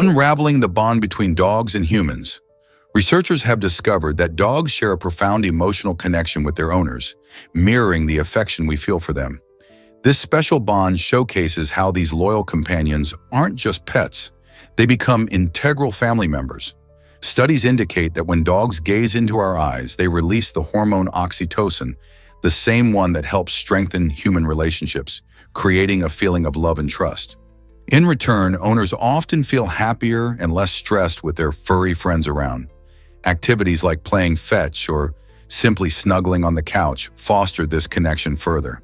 Unraveling the bond between dogs and humans. Researchers have discovered that dogs share a profound emotional connection with their owners, mirroring the affection we feel for them. This special bond showcases how these loyal companions aren't just pets, they become integral family members. Studies indicate that when dogs gaze into our eyes, they release the hormone oxytocin, the same one that helps strengthen human relationships, creating a feeling of love and trust. In return, owners often feel happier and less stressed with their furry friends around. Activities like playing fetch or simply snuggling on the couch foster this connection further.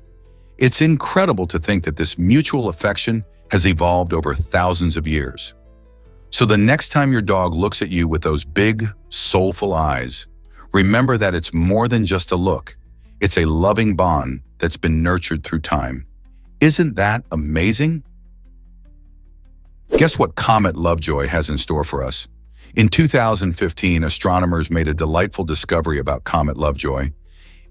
It's incredible to think that this mutual affection has evolved over thousands of years. So the next time your dog looks at you with those big, soulful eyes, remember that it's more than just a look. It's a loving bond that's been nurtured through time. Isn't that amazing? Guess what Comet Lovejoy has in store for us? In 2015, astronomers made a delightful discovery about Comet Lovejoy.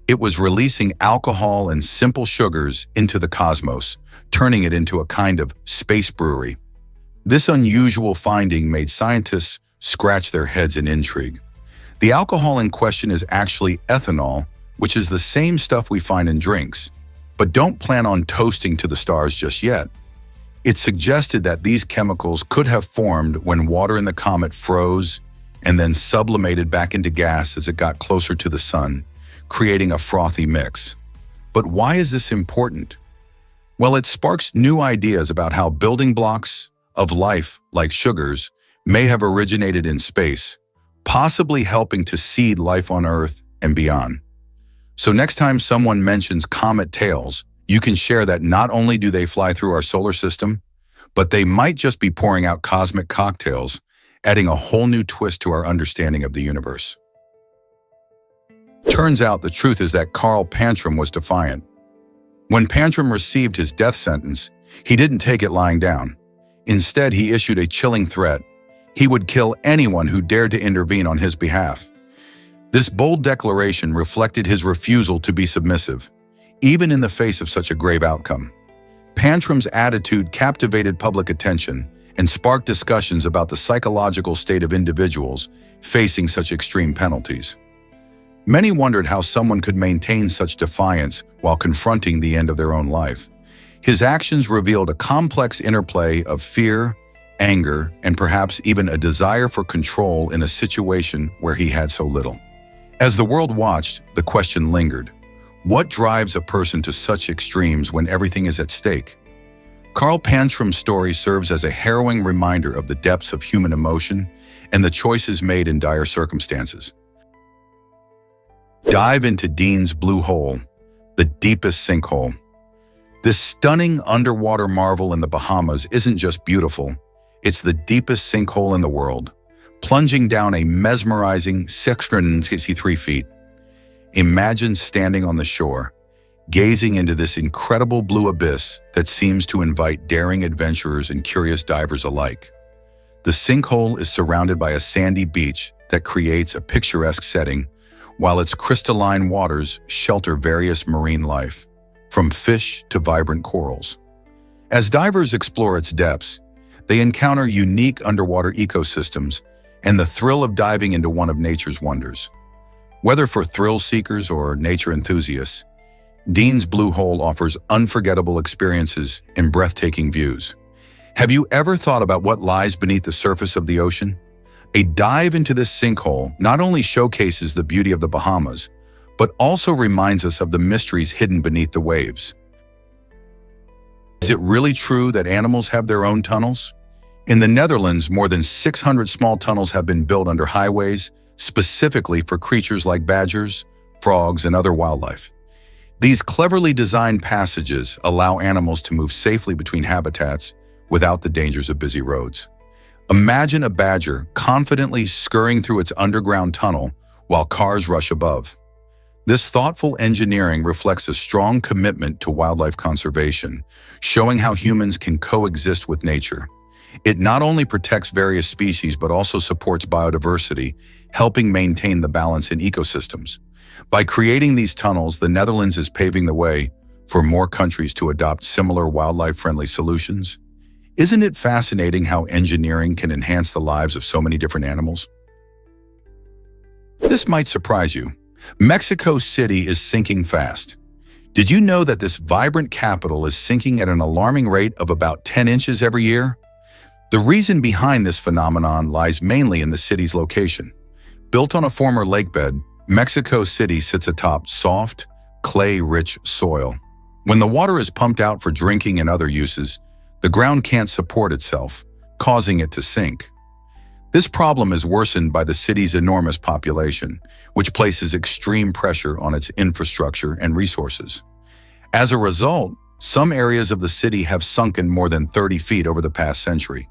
It was releasing alcohol and simple sugars into the cosmos, turning it into a kind of space brewery. This unusual finding made scientists scratch their heads in intrigue. The alcohol in question is actually ethanol, which is the same stuff we find in drinks. But don't plan on toasting to the stars just yet. It suggested that these chemicals could have formed when water in the comet froze and then sublimated back into gas as it got closer to the sun, creating a frothy mix. But why is this important? Well, it sparks new ideas about how building blocks of life, like sugars, may have originated in space, possibly helping to seed life on Earth and beyond. So next time someone mentions comet tails, you can share that not only do they fly through our solar system, but they might just be pouring out cosmic cocktails, adding a whole new twist to our understanding of the universe. Turns out the truth is that Carl Pantrum was defiant. When Pantrum received his death sentence, he didn't take it lying down. Instead, he issued a chilling threat. He would kill anyone who dared to intervene on his behalf. This bold declaration reflected his refusal to be submissive, even in the face of such a grave outcome. Pantrum's attitude captivated public attention and sparked discussions about the psychological state of individuals facing such extreme penalties. Many wondered how someone could maintain such defiance while confronting the end of their own life. His actions revealed a complex interplay of fear, anger, and perhaps even a desire for control in a situation where he had so little. As the world watched, the question lingered. What drives a person to such extremes when everything is at stake? Carl Pantrum's story serves as a harrowing reminder of the depths of human emotion and the choices made in dire circumstances. Dive into Dean's Blue Hole, the deepest sinkhole. This stunning underwater marvel in the Bahamas isn't just beautiful, it's the deepest sinkhole in the world, plunging down a mesmerizing 663 feet. Imagine standing on the shore, gazing into this incredible blue abyss that seems to invite daring adventurers and curious divers alike. The sinkhole is surrounded by a sandy beach that creates a picturesque setting, while its crystalline waters shelter various marine life, from fish to vibrant corals. As divers explore its depths, they encounter unique underwater ecosystems and the thrill of diving into one of nature's wonders. Whether for thrill seekers or nature enthusiasts, Dean's Blue Hole offers unforgettable experiences and breathtaking views. Have you ever thought about what lies beneath the surface of the ocean? A dive into this sinkhole not only showcases the beauty of the Bahamas, but also reminds us of the mysteries hidden beneath the waves. Is it really true that animals have their own tunnels? In the Netherlands, more than 600 small tunnels have been built under highways, specifically for creatures like badgers, frogs, and other wildlife. These cleverly designed passages allow animals to move safely between habitats without the dangers of busy roads. Imagine a badger confidently scurrying through its underground tunnel while cars rush above. This thoughtful engineering reflects a strong commitment to wildlife conservation, showing how humans can coexist with nature. It not only protects various species but also supports biodiversity, helping maintain the balance in ecosystems. By creating these tunnels, the Netherlands is paving the way for more countries to adopt similar wildlife-friendly solutions. Isn't it fascinating how engineering can enhance the lives of so many different animals? This might surprise you. Mexico City is sinking fast. Did you know that this vibrant capital is sinking at an alarming rate of about 10 inches every year? The reason behind this phenomenon lies mainly in the city's location. Built on a former lakebed, Mexico City sits atop soft, clay-rich soil. When the water is pumped out for drinking and other uses, the ground can't support itself, causing it to sink. This problem is worsened by the city's enormous population, which places extreme pressure on its infrastructure and resources. As a result, some areas of the city have sunken more than 30 feet over the past century.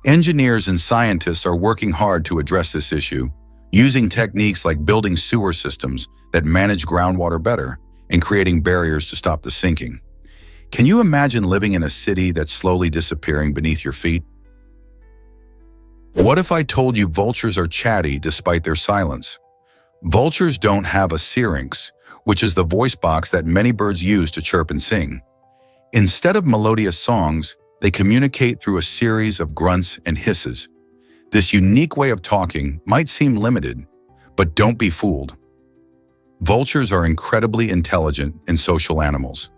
Engineers and scientists are working hard to address this issue, using techniques like building sewer systems that manage groundwater better and creating barriers to stop the sinking. Can you imagine living in a city that's slowly disappearing beneath your feet? What if I told you vultures are chatty despite their silence? Vultures don't have a syrinx, which is the voice box that many birds use to chirp and sing. Instead of melodious songs, they communicate through a series of grunts and hisses. This unique way of talking might seem limited, but don't be fooled. Vultures are incredibly intelligent and social animals.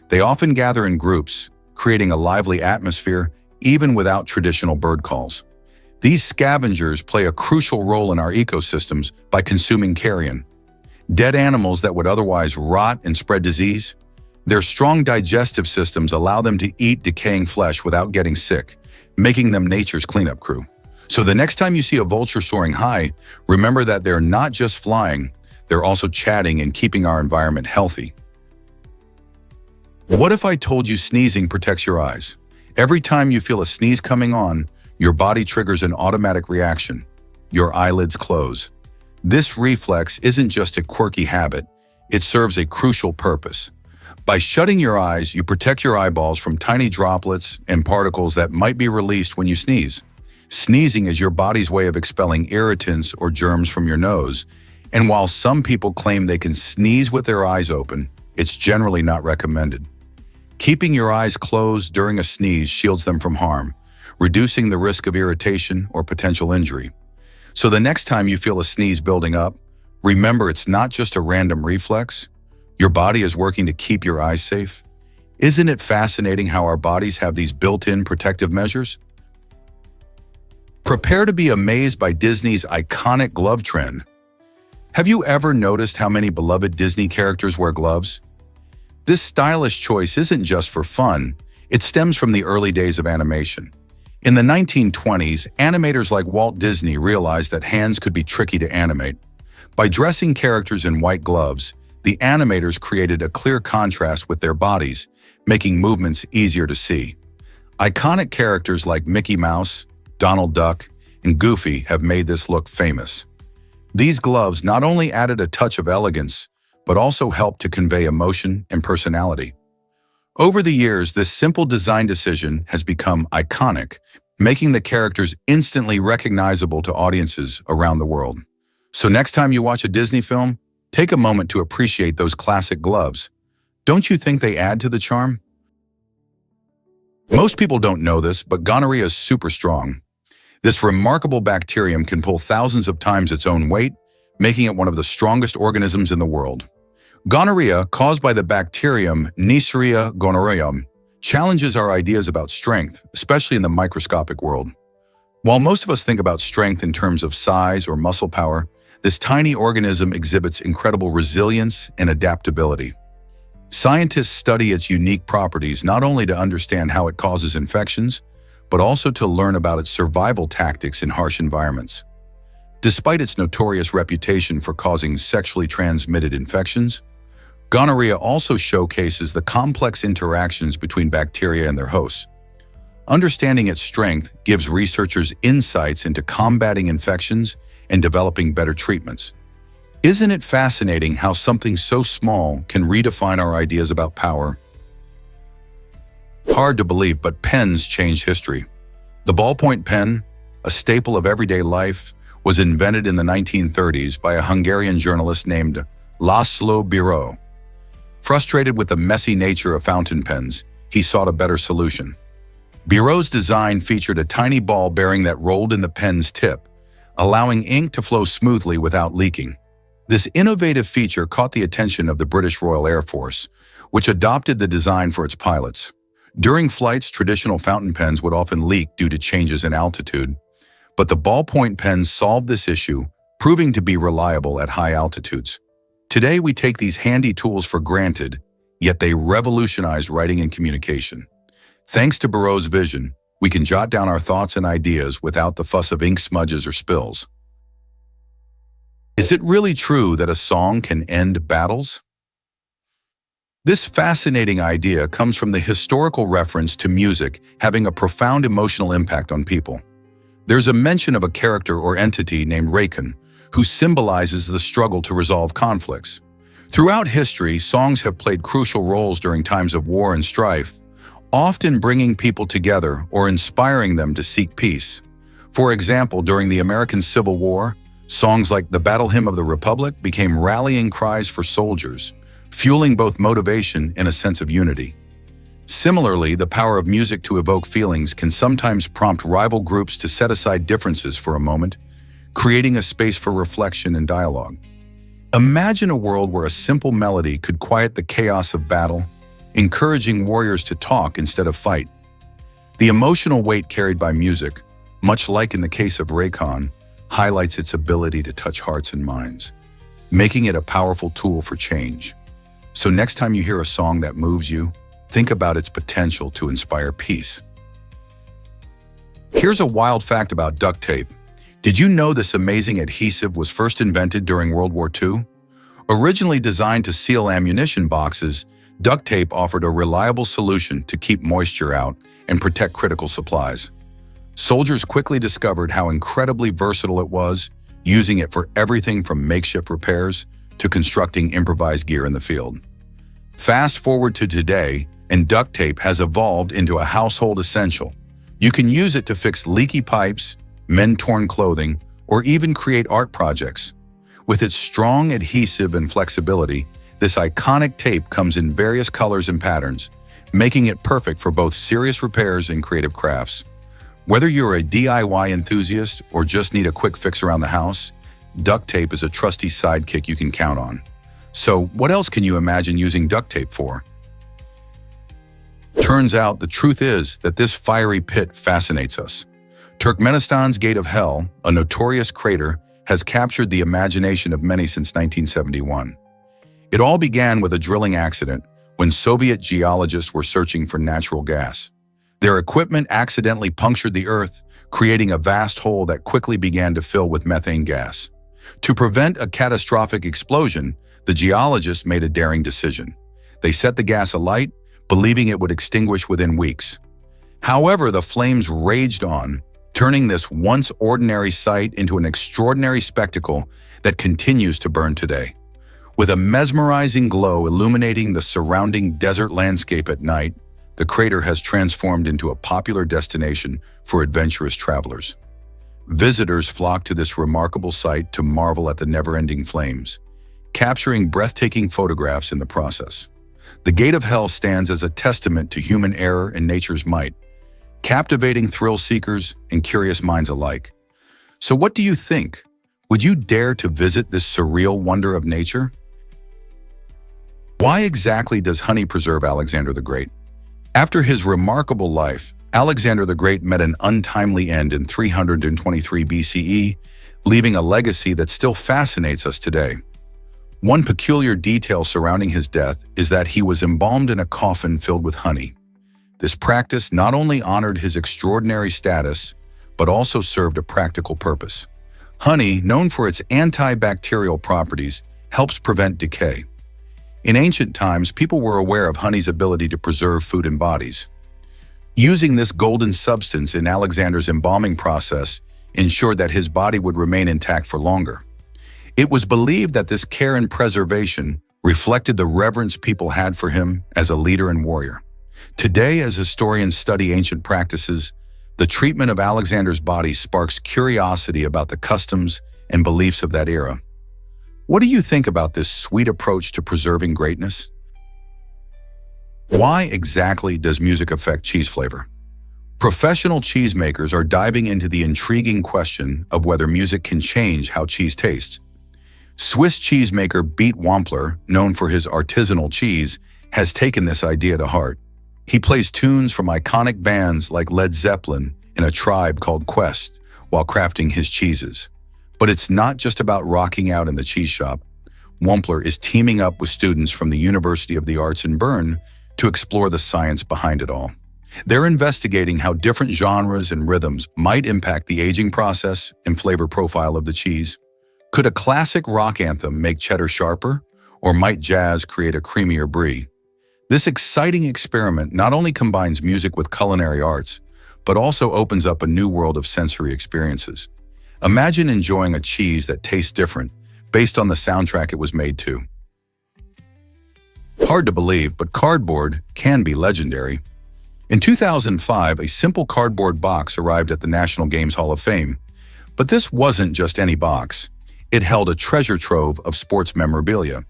They often gather in groups, creating a lively atmosphere even without traditional bird calls. These scavengers play a crucial role in our ecosystems by consuming carrion, dead animals that would otherwise rot and spread disease. Their strong digestive systems allow them to eat decaying flesh without getting sick, making them nature's cleanup crew. So the next time you see a vulture soaring high, remember that they're not just flying, they're also chatting and keeping our environment healthy. What if I told you sneezing protects your eyes? Every time you feel a sneeze coming on, your body triggers an automatic reaction. Your eyelids close. This reflex isn't just a quirky habit, it serves a crucial purpose. By shutting your eyes, you protect your eyeballs from tiny droplets and particles that might be released when you sneeze. Sneezing is your body's way of expelling irritants or germs from your nose, and while some people claim they can sneeze with their eyes open, it's generally not recommended. Keeping your eyes closed during a sneeze shields them from harm, reducing the risk of irritation or potential injury. So the next time you feel a sneeze building up, remember it's not just a random reflex. Your body is working to keep your eyes safe. Isn't it fascinating how our bodies have these built-in protective measures? Prepare to be amazed by Disney's iconic glove trend. Have you ever noticed how many beloved Disney characters wear gloves? This stylish choice isn't just for fun, it stems from the early days of animation. In the 1920s, animators like Walt Disney realized that hands could be tricky to animate. By dressing characters in white gloves, the animators created a clear contrast with their bodies, making movements easier to see. Iconic characters like Mickey Mouse, Donald Duck, and Goofy have made this look famous. These gloves not only added a touch of elegance, but also helped to convey emotion and personality. Over the years, this simple design decision has become iconic, making the characters instantly recognizable to audiences around the world. So next time you watch a Disney film, take a moment to appreciate those classic gloves. Don't you think they add to the charm? Most people don't know this, but gonorrhea is super strong. This remarkable bacterium can pull thousands of times its own weight, making it one of the strongest organisms in the world. Gonorrhea, caused by the bacterium Neisseria gonorrhoeae, challenges our ideas about strength, especially in the microscopic world. While most of us think about strength in terms of size or muscle power, this tiny organism exhibits incredible resilience and adaptability. Scientists study its unique properties not only to understand how it causes infections, but also to learn about its survival tactics in harsh environments. Despite its notorious reputation for causing sexually transmitted infections, gonorrhea also showcases the complex interactions between bacteria and their hosts. Understanding its strength gives researchers insights into combating infections and developing better treatments. Isn't it fascinating how something so small can redefine our ideas about power? Hard to believe, but pens change history. The ballpoint pen, a staple of everyday life, was invented in the 1930s by a Hungarian journalist named László Bíró. Frustrated with the messy nature of fountain pens, he sought a better solution. Birot's design featured a tiny ball bearing that rolled in the pen's tip, allowing ink to flow smoothly without leaking. This innovative feature caught the attention of the British Royal Air Force, which adopted the design for its pilots. During flights, traditional fountain pens would often leak due to changes in altitude, but the ballpoint pens solved this issue, proving to be reliable at high altitudes. Today, we take these handy tools for granted, yet they revolutionized writing and communication. Thanks to Birot's vision, we can jot down our thoughts and ideas without the fuss of ink smudges or spills. Is it really true that a song can end battles? This fascinating idea comes from the historical reference to music having a profound emotional impact on people. There's a mention of a character or entity named Rakan, who symbolizes the struggle to resolve conflicts. Throughout history, songs have played crucial roles during times of war and strife, often bringing people together or inspiring them to seek peace. For example, during the American Civil War, songs like the Battle Hymn of the Republic became rallying cries for soldiers, fueling both motivation and a sense of unity. Similarly, the power of music to evoke feelings can sometimes prompt rival groups to set aside differences for a moment, creating a space for reflection and dialogue. Imagine a world where a simple melody could quiet the chaos of battle, encouraging warriors to talk instead of fight. The emotional weight carried by music, much like in the case of Rakan, highlights its ability to touch hearts and minds, making it a powerful tool for change. So next time you hear a song that moves you, think about its potential to inspire peace. Here's a wild fact about duct tape. Did you know this amazing adhesive was first invented during World War II? Originally designed to seal ammunition boxes, duct tape offered a reliable solution to keep moisture out and protect critical supplies. Soldiers quickly discovered how incredibly versatile it was, using it for everything from makeshift repairs to constructing improvised gear in the field. Fast forward to today, and duct tape has evolved into a household essential. You can use it to fix leaky pipes, mend torn clothing, or even create art projects. With its strong adhesive and flexibility, this iconic tape comes in various colors and patterns, making it perfect for both serious repairs and creative crafts. Whether you're a DIY enthusiast or just need a quick fix around the house, duct tape is a trusty sidekick you can count on. So, what else can you imagine using duct tape for? Turns out the truth is that this fiery pit fascinates us. Turkmenistan's Gate of Hell, a notorious crater, has captured the imagination of many since 1971. It all began with a drilling accident when Soviet geologists were searching for natural gas. Their equipment accidentally punctured the earth, creating a vast hole that quickly began to fill with methane gas. To prevent a catastrophic explosion, the geologists made a daring decision. They set the gas alight, believing it would extinguish within weeks. However, the flames raged on, turning this once ordinary site into an extraordinary spectacle that continues to burn today. With a mesmerizing glow illuminating the surrounding desert landscape at night, the crater has transformed into a popular destination for adventurous travelers. Visitors flock to this remarkable site to marvel at the never-ending flames, capturing breathtaking photographs in the process. The Gate of Hell stands as a testament to human error and nature's might, captivating thrill seekers and curious minds alike. So what do you think? Would you dare to visit this surreal wonder of nature? Why exactly does honey preserve Alexander the Great? After his remarkable life, Alexander the Great met an untimely end in 323 BCE, leaving a legacy that still fascinates us today. One peculiar detail surrounding his death is that he was embalmed in a coffin filled with honey. This practice not only honored his extraordinary status, but also served a practical purpose. Honey, known for its antibacterial properties, helps prevent decay. In ancient times, people were aware of honey's ability to preserve food and bodies. Using this golden substance in Alexander's embalming process ensured that his body would remain intact for longer. It was believed that this care and preservation reflected the reverence people had for him as a leader and warrior. Today, as historians study ancient practices, the treatment of Alexander's body sparks curiosity about the customs and beliefs of that era. What do you think about this sweet approach to preserving greatness? Why exactly does music affect cheese flavor? Professional cheesemakers are diving into the intriguing question of whether music can change how cheese tastes. Swiss cheesemaker Beat Wampler, known for his artisanal cheese, has taken this idea to heart. He plays tunes from iconic bands like Led Zeppelin and A Tribe Called Quest while crafting his cheeses. But it's not just about rocking out in the cheese shop. Wampler is teaming up with students from the University of the Arts in Bern to explore the science behind it all. They're investigating how different genres and rhythms might impact the aging process and flavor profile of the cheese. Could a classic rock anthem make cheddar sharper, or might jazz create a creamier brie? This exciting experiment not only combines music with culinary arts, but also opens up a new world of sensory experiences. Imagine enjoying a cheese that tastes different based on the soundtrack it was made to. Hard to believe, but cardboard can be legendary. In 2005, a simple cardboard box arrived at the National Games Hall of Fame. But this wasn't just any box. It held a treasure trove of sports memorabilia.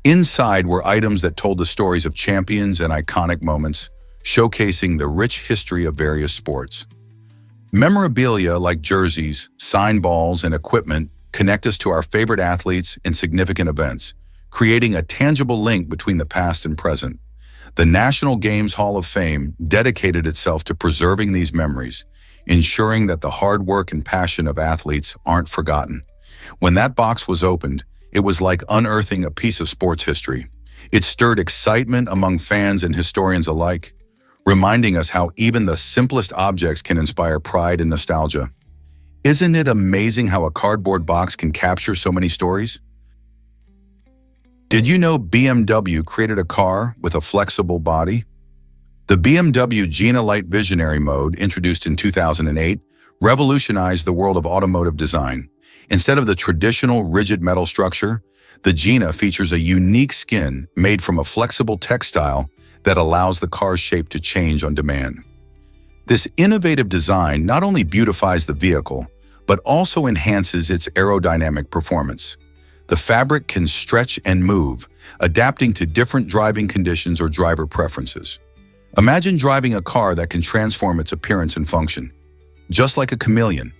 Inside were items that told the stories of champions and iconic moments, showcasing the rich history of various sports. Memorabilia like jerseys, signed balls, and equipment connect us to our favorite athletes and significant events, creating a tangible link between the past and present. The National Games Hall of Fame dedicated itself to preserving these memories, ensuring that the hard work and passion of athletes aren't forgotten. When that box was opened, it was like unearthing a piece of sports history. It stirred excitement among fans and historians alike, reminding us how even the simplest objects can inspire pride and nostalgia. Isn't it amazing how a cardboard box can capture so many stories? Did you know BMW created a car with a flexible body? The BMW Gina Light Visionary Mode, introduced in 2008, revolutionized the world of automotive design. Instead of the traditional rigid metal structure, the Gina features a unique skin made from a flexible textile that allows the car's shape to change on demand. This innovative design not only beautifies the vehicle, but also enhances its aerodynamic performance. The fabric can stretch and move, adapting to different driving conditions or driver preferences. Imagine driving a car that can transform its appearance and function, just like a chameleon.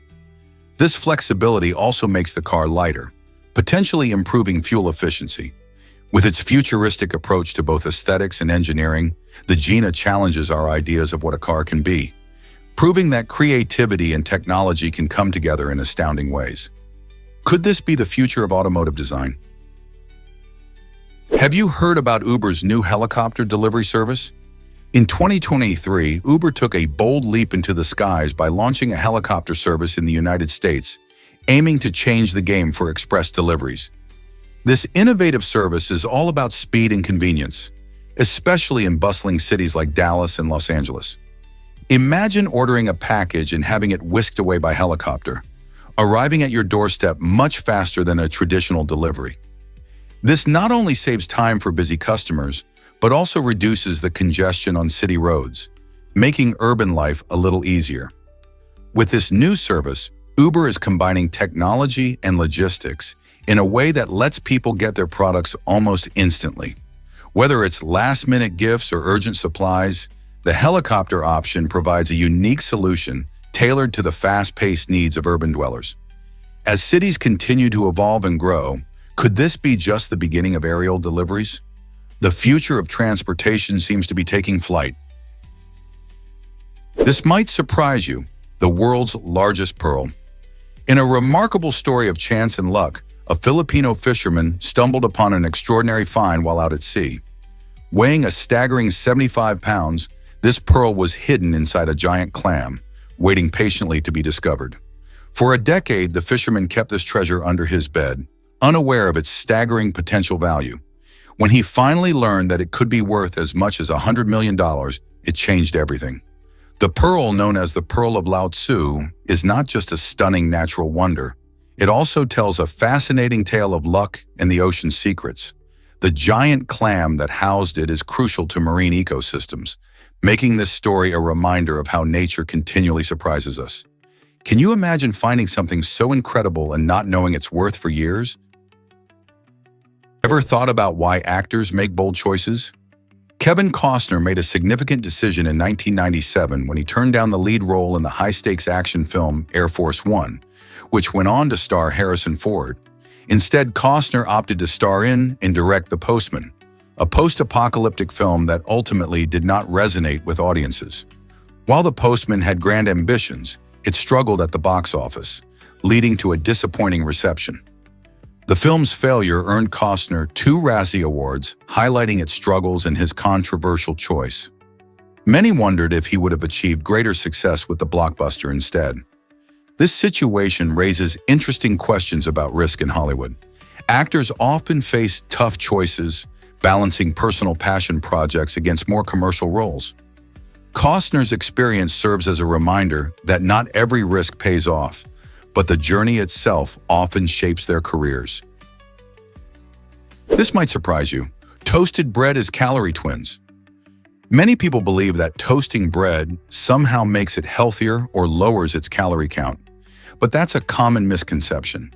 This flexibility also makes the car lighter, potentially improving fuel efficiency. With its futuristic approach to both aesthetics and engineering, the Gina challenges our ideas of what a car can be, proving that creativity and technology can come together in astounding ways. Could this be the future of automotive design? Have you heard about Uber's new helicopter delivery service? In 2023, Uber took a bold leap into the skies by launching a helicopter service in the United States, aiming to change the game for express deliveries. This innovative service is all about speed and convenience, especially in bustling cities like Dallas and Los Angeles. Imagine ordering a package and having it whisked away by helicopter, arriving at your doorstep much faster than a traditional delivery. This not only saves time for busy customers, but also reduces the congestion on city roads, making urban life a little easier. With this new service, Uber is combining technology and logistics in a way that lets people get their products almost instantly. Whether it's last-minute gifts or urgent supplies, the helicopter option provides a unique solution tailored to the fast-paced needs of urban dwellers. As cities continue to evolve and grow, could this be just the beginning of aerial deliveries? The future of transportation seems to be taking flight. This might surprise you, the world's largest pearl. In a remarkable story of chance and luck, a Filipino fisherman stumbled upon an extraordinary find while out at sea. Weighing a staggering 75 pounds, this pearl was hidden inside a giant clam, waiting patiently to be discovered. For a decade, the fisherman kept this treasure under his bed, unaware of its staggering potential value. When he finally learned that it could be worth as much as $100 million, it changed everything. The pearl, known as the Pearl of Lao Tzu, is not just a stunning natural wonder. It also tells a fascinating tale of luck and the ocean's secrets. The giant clam that housed it is crucial to marine ecosystems, making this story a reminder of how nature continually surprises us. Can you imagine finding something so incredible and not knowing its worth for years? Ever thought about why actors make bold choices? Kevin Costner made a significant decision in 1997 when he turned down the lead role in the high-stakes action film Air Force One, which went on to star Harrison Ford. Instead, Costner opted to star in and direct The Postman, a post-apocalyptic film that ultimately did not resonate with audiences. While The Postman had grand ambitions, it struggled at the box office, leading to a disappointing reception. The film's failure earned Costner 2 Razzie Awards, highlighting its struggles and his controversial choice. Many wondered if he would have achieved greater success with the blockbuster instead. This situation raises interesting questions about risk in Hollywood. Actors often face tough choices, balancing personal passion projects against more commercial roles. Costner's experience serves as a reminder that not every risk pays off, but the journey itself often shapes their careers. This might surprise you. Toasted bread is calorie twins. Many people believe that toasting bread somehow makes it healthier or lowers its calorie count, but that's a common misconception.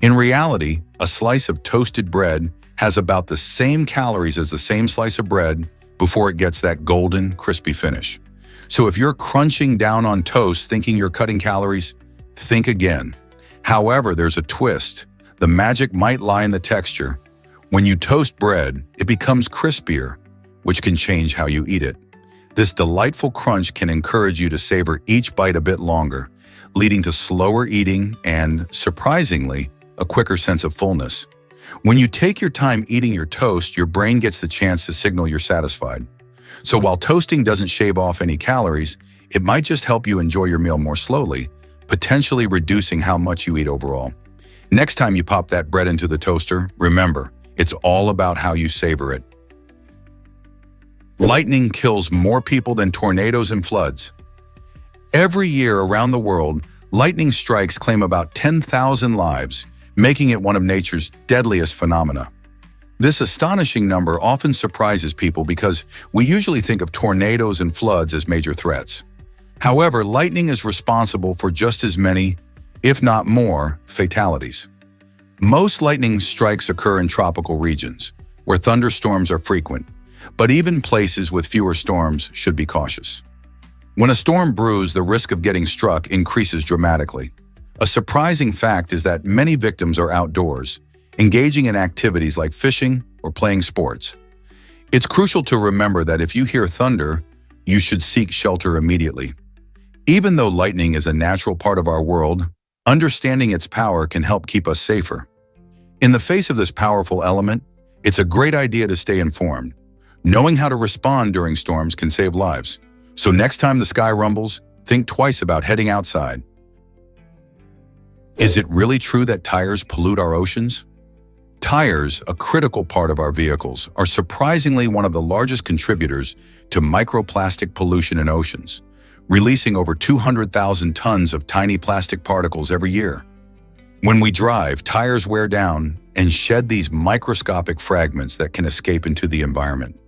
In reality, a slice of toasted bread has about the same calories as the same slice of bread before it gets that golden, crispy finish. So if you're crunching down on toast thinking you're cutting calories, think again. However, there's a twist. The magic might lie in the texture. When you toast bread, it becomes crispier, which can change how you eat it. This delightful crunch can encourage you to savor each bite a bit longer, leading to slower eating and, surprisingly, a quicker sense of fullness. When you take your time eating your toast, your brain gets the chance to signal you're satisfied. So while toasting doesn't shave off any calories, it might just help you enjoy your meal more slowly, potentially reducing how much you eat overall. Next time you pop that bread into the toaster, remember, it's all about how you savor it. Lightning kills more people than tornadoes and floods. Every year around the world, lightning strikes claim about 10,000 lives, making it one of nature's deadliest phenomena. This astonishing number often surprises people because we usually think of tornadoes and floods as major threats. However, lightning is responsible for just as many, if not more, fatalities. Most lightning strikes occur in tropical regions, where thunderstorms are frequent, but even places with fewer storms should be cautious. When a storm brews, the risk of getting struck increases dramatically. A surprising fact is that many victims are outdoors, engaging in activities like fishing or playing sports. It's crucial to remember that if you hear thunder, you should seek shelter immediately. Even though lightning is a natural part of our world, understanding its power can help keep us safer. In the face of this powerful element, it's a great idea to stay informed. Knowing how to respond during storms can save lives. So next time the sky rumbles, think twice about heading outside. Is it really true that tires pollute our oceans? Tires, a critical part of our vehicles, are surprisingly one of the largest contributors to microplastic pollution in oceans, releasing over 200,000 tons of tiny plastic particles every year. When we drive, tires wear down and shed these microscopic fragments that can escape into the environment.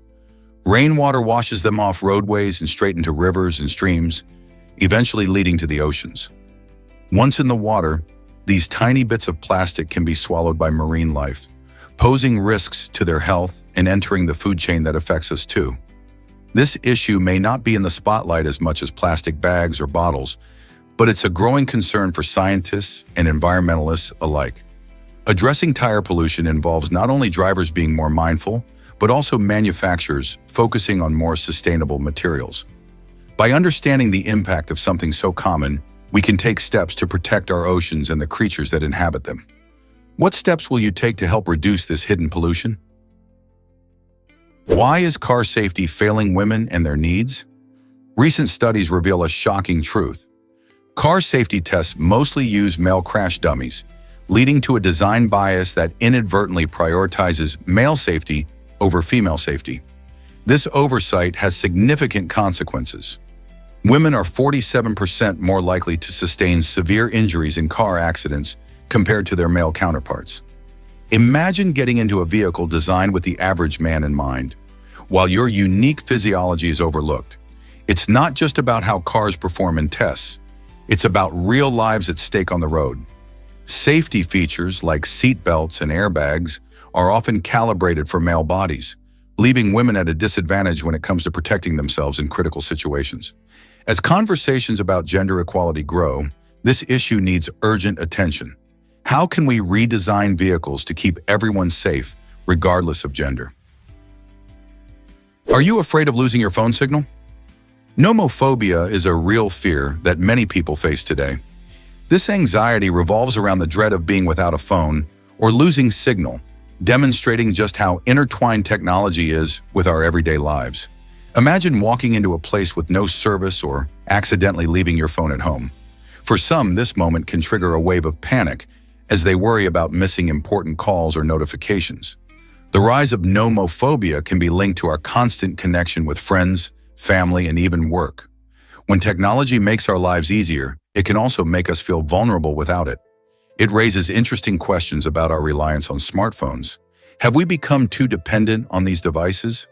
Rainwater washes them off roadways and straight into rivers and streams, eventually leading to the oceans. Once in the water, these tiny bits of plastic can be swallowed by marine life, posing risks to their health and entering the food chain that affects us too. This issue may not be in the spotlight as much as plastic bags or bottles, but it's a growing concern for scientists and environmentalists alike. Addressing tire pollution involves not only drivers being more mindful, but also manufacturers focusing on more sustainable materials. By understanding the impact of something so common, we can take steps to protect our oceans and the creatures that inhabit them. What steps will you take to help reduce this hidden pollution? Why is car safety failing women and their needs? Recent studies reveal a shocking truth. Car safety tests mostly use male crash dummies, leading to a design bias that inadvertently prioritizes male safety over female safety. This oversight has significant consequences. Women are 47% more likely to sustain severe injuries in car accidents compared to their male counterparts. Imagine getting into a vehicle designed with the average man in mind, while your unique physiology is overlooked. It's not just about how cars perform in tests. It's about real lives at stake on the road. Safety features like seat belts and airbags are often calibrated for male bodies, leaving women at a disadvantage when it comes to protecting themselves in critical situations. As conversations about gender equality grow, this issue needs urgent attention. How can we redesign vehicles to keep everyone safe, regardless of gender? Are you afraid of losing your phone signal? Nomophobia is a real fear that many people face today. This anxiety revolves around the dread of being without a phone or losing signal, demonstrating just how intertwined technology is with our everyday lives. Imagine walking into a place with no service or accidentally leaving your phone at home. For some, this moment can trigger a wave of panic as they worry about missing important calls or notifications. The rise of nomophobia can be linked to our constant connection with friends, family, and even work. When technology makes our lives easier, it can also make us feel vulnerable without it. It raises interesting questions about our reliance on smartphones. Have we become too dependent on these devices?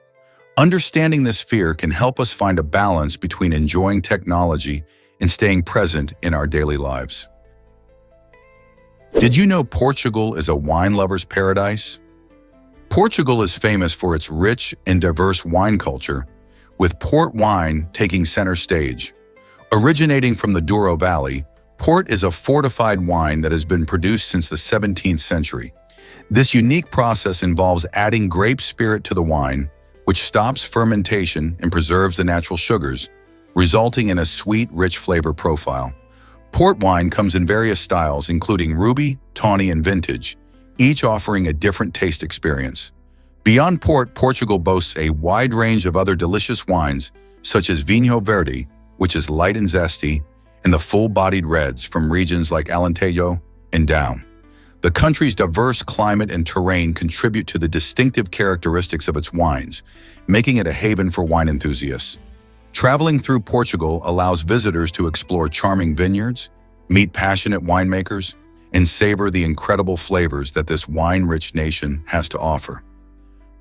Understanding this fear can help us find a balance between enjoying technology and staying present in our daily lives. Did you know Portugal is a wine lover's paradise? Portugal is famous for its rich and diverse wine culture, with port wine taking center stage. Originating from the Douro Valley, port is a fortified wine that has been produced since the 17th century. This unique process involves adding grape spirit to the wine, which stops fermentation and preserves the natural sugars, resulting in a sweet, rich flavor profile. Port wine comes in various styles, including ruby, tawny, and vintage, each offering a different taste experience. Beyond port, Portugal boasts a wide range of other delicious wines, such as Vinho Verde, which is light and zesty, and the full-bodied reds from regions like Alentejo and Down. The country's diverse climate and terrain contribute to the distinctive characteristics of its wines, making it a haven for wine enthusiasts. Traveling through Portugal allows visitors to explore charming vineyards, meet passionate winemakers, and savor the incredible flavors that this wine-rich nation has to offer.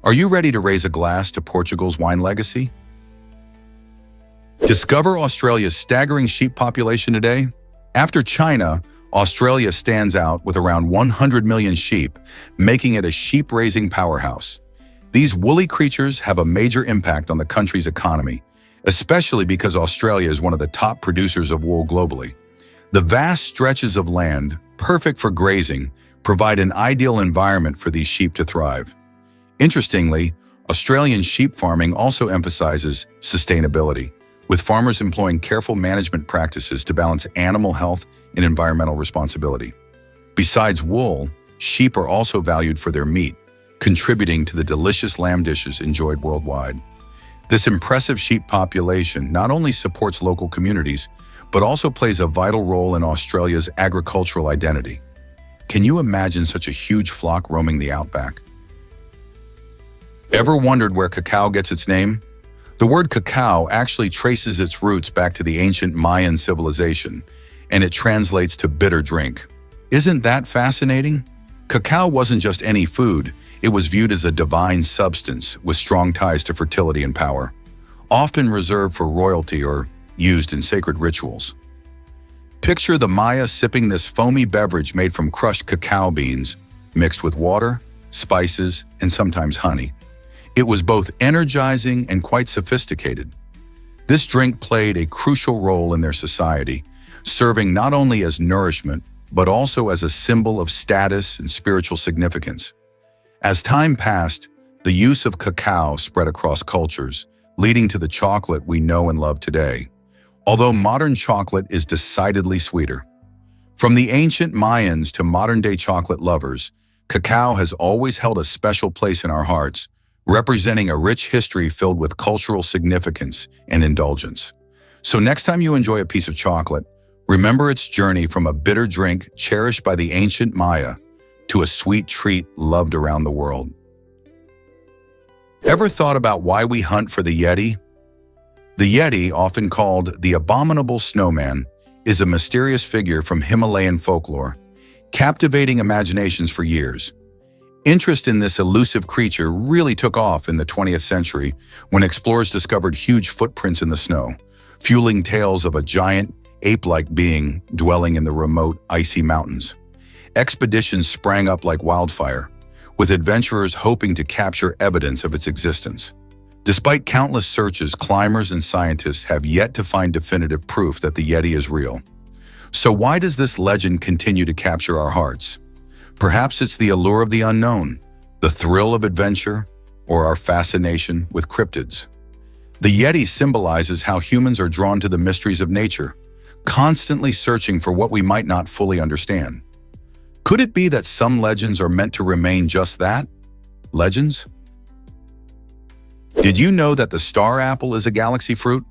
Are you ready to raise a glass to Portugal's wine legacy? Discover Australia's staggering sheep population today. After China, Australia stands out with around 100 million sheep, making it a sheep-raising powerhouse. These woolly creatures have a major impact on the country's economy, especially because Australia is one of the top producers of wool globally. The vast stretches of land, perfect for grazing, provide an ideal environment for these sheep to thrive. Interestingly, Australian sheep farming also emphasizes sustainability, with farmers employing careful management practices to balance animal health and environmental responsibility. Besides wool, sheep are also valued for their meat, contributing to the delicious lamb dishes enjoyed worldwide. This impressive sheep population not only supports local communities, but also plays a vital role in Australia's agricultural identity. Can you imagine such a huge flock roaming the outback? Ever wondered where cacao gets its name? The word cacao actually traces its roots back to the ancient Mayan civilization, and it translates to bitter drink. Isn't that fascinating? Cacao wasn't just any food, it was viewed as a divine substance with strong ties to fertility and power, often reserved for royalty or used in sacred rituals. Picture the Maya sipping this foamy beverage made from crushed cacao beans, mixed with water, spices, and sometimes honey. It was both energizing and quite sophisticated. This drink played a crucial role in their society, serving not only as nourishment, but also as a symbol of status and spiritual significance. As time passed, the use of cacao spread across cultures, leading to the chocolate we know and love today. Although modern chocolate is decidedly sweeter. From the ancient Mayans to modern-day chocolate lovers, cacao has always held a special place in our hearts, representing a rich history filled with cultural significance and indulgence. So next time you enjoy a piece of chocolate, remember its journey from a bitter drink cherished by the ancient Maya to a sweet treat loved around the world. Ever thought about why we hunt for the Yeti? The Yeti, often called the Abominable Snowman, is a mysterious figure from Himalayan folklore, captivating imaginations for years. Interest in this elusive creature really took off in the 20th century when explorers discovered huge footprints in the snow, fueling tales of a giant, ape-like being dwelling in the remote, icy mountains. Expeditions sprang up like wildfire, with adventurers hoping to capture evidence of its existence. Despite countless searches, climbers and scientists have yet to find definitive proof that the Yeti is real. So why does this legend continue to capture our hearts? Perhaps it's the allure of the unknown, the thrill of adventure, or our fascination with cryptids. The Yeti symbolizes how humans are drawn to the mysteries of nature, constantly searching for what we might not fully understand. Could it be that some legends are meant to remain just that? Legends? Did you know that the star apple is a galaxy fruit?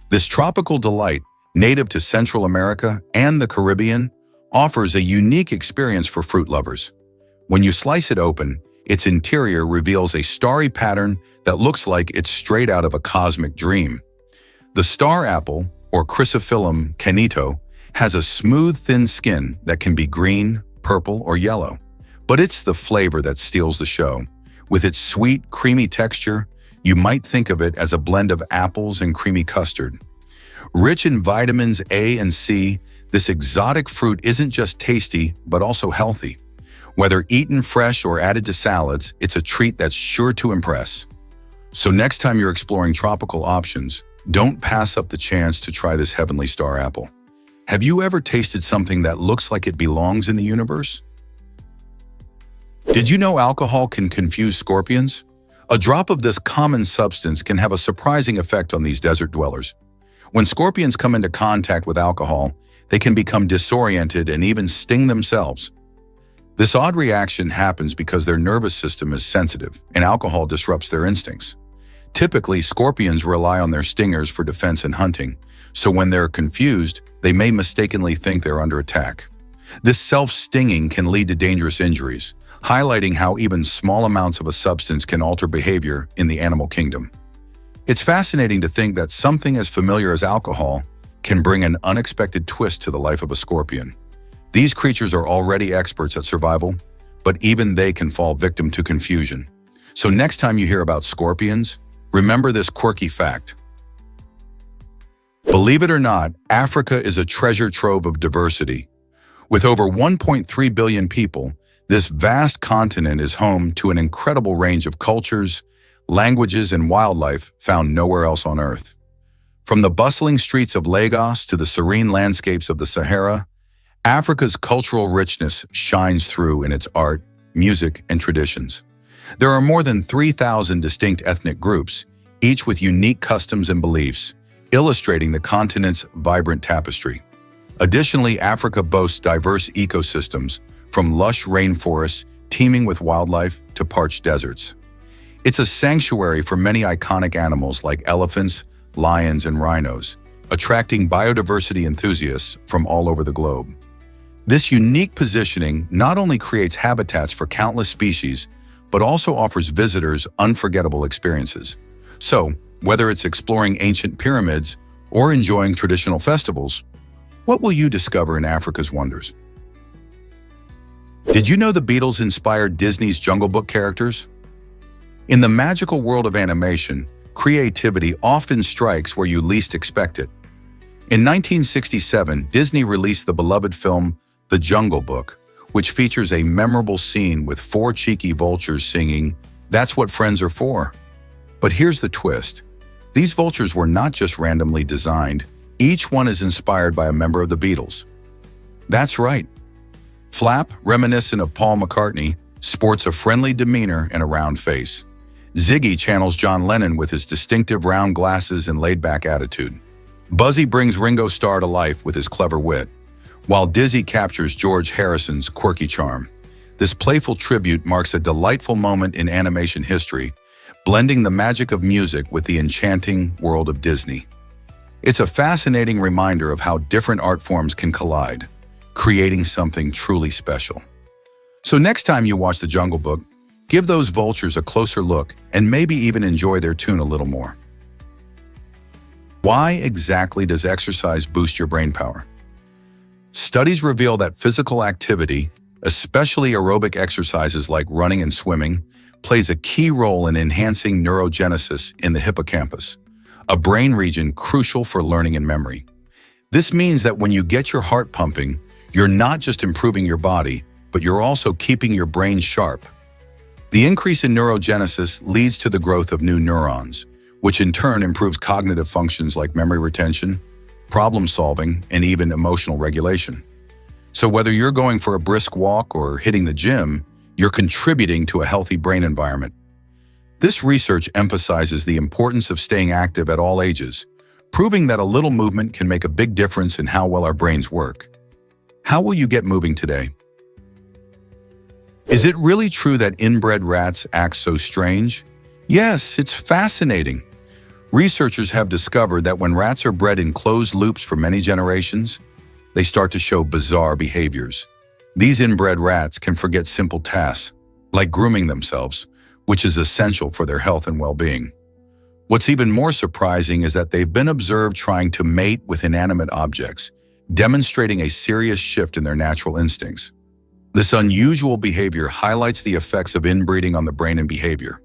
This tropical delight, native to Central America and the Caribbean, offers a unique experience for fruit lovers. When you slice it open, its interior reveals a starry pattern that looks like it's straight out of a cosmic dream. The star apple, or Chrysophyllum caneto, has a smooth, thin skin that can be green, purple, or yellow. But it's the flavor that steals the show. With its sweet, creamy texture, you might think of it as a blend of apples and creamy custard. Rich in vitamins A and C, this exotic fruit isn't just tasty, but also healthy. Whether eaten fresh or added to salads, it's a treat that's sure to impress. So next time you're exploring tropical options, don't pass up the chance to try this heavenly star apple. Have you ever tasted something that looks like it belongs in the universe? Did you know alcohol can confuse scorpions? A drop of this common substance can have a surprising effect on these desert dwellers. When scorpions come into contact with alcohol, they can become disoriented and even sting themselves. This odd reaction happens because their nervous system is sensitive, and alcohol disrupts their instincts. Typically, scorpions rely on their stingers for defense and hunting, so when they're confused, they may mistakenly think they're under attack. This self-stinging can lead to dangerous injuries, highlighting how even small amounts of a substance can alter behavior in the animal kingdom. It's fascinating to think that something as familiar as alcohol can bring an unexpected twist to the life of a scorpion. These creatures are already experts at survival, but even they can fall victim to confusion. So next time you hear about scorpions, remember this quirky fact. Believe it or not, Africa is a treasure trove of diversity. With over 1.3 billion people, this vast continent is home to an incredible range of cultures, languages, and wildlife found nowhere else on Earth. From the bustling streets of Lagos to the serene landscapes of the Sahara, Africa's cultural richness shines through in its art, music, and traditions. There are more than 3,000 distinct ethnic groups, each with unique customs and beliefs, illustrating the continent's vibrant tapestry. Additionally, Africa boasts diverse ecosystems, from lush rainforests teeming with wildlife to parched deserts. It's a sanctuary for many iconic animals like elephants, lions, and rhinos, attracting biodiversity enthusiasts from all over the globe. This unique positioning not only creates habitats for countless species, but also offers visitors unforgettable experiences. So, whether it's exploring ancient pyramids or enjoying traditional festivals, what will you discover in Africa's wonders? Did you know the Beatles inspired Disney's Jungle Book characters? In the magical world of animation, creativity often strikes where you least expect it. In 1967, Disney released the beloved film The Jungle Book, which features a memorable scene with 4 cheeky vultures singing, "That's what friends are for." But here's the twist. These vultures were not just randomly designed. Each one is inspired by a member of the Beatles. That's right. Flap, reminiscent of Paul McCartney, sports a friendly demeanor and a round face. Ziggy channels John Lennon with his distinctive round glasses and laid-back attitude. Buzzy brings Ringo Starr to life with his clever wit, while Dizzy captures George Harrison's quirky charm. This playful tribute marks a delightful moment in animation history, blending the magic of music with the enchanting world of Disney. It's a fascinating reminder of how different art forms can collide, creating something truly special. So next time you watch The Jungle Book, give those vultures a closer look and maybe even enjoy their tune a little more. Why exactly does exercise boost your brain power? Studies reveal that physical activity, especially aerobic exercises like running and swimming, plays a key role in enhancing neurogenesis in the hippocampus, a brain region crucial for learning and memory. This means that when you get your heart pumping, you're not just improving your body, but you're also keeping your brain sharp. The increase in neurogenesis leads to the growth of new neurons, which in turn improves cognitive functions like memory retention, problem solving, and even emotional regulation. So whether you're going for a brisk walk or hitting the gym, you're contributing to a healthy brain environment. This research emphasizes the importance of staying active at all ages, proving that a little movement can make a big difference in how well our brains work. How will you get moving today? Is it really true that inbred rats act so strange? Yes, it's fascinating. Researchers have discovered that when rats are bred in closed loops for many generations, they start to show bizarre behaviors. These inbred rats can forget simple tasks, like grooming themselves, which is essential for their health and well-being. What's even more surprising is that they've been observed trying to mate with inanimate objects, demonstrating a serious shift in their natural instincts. This unusual behavior highlights the effects of inbreeding on the brain and behavior.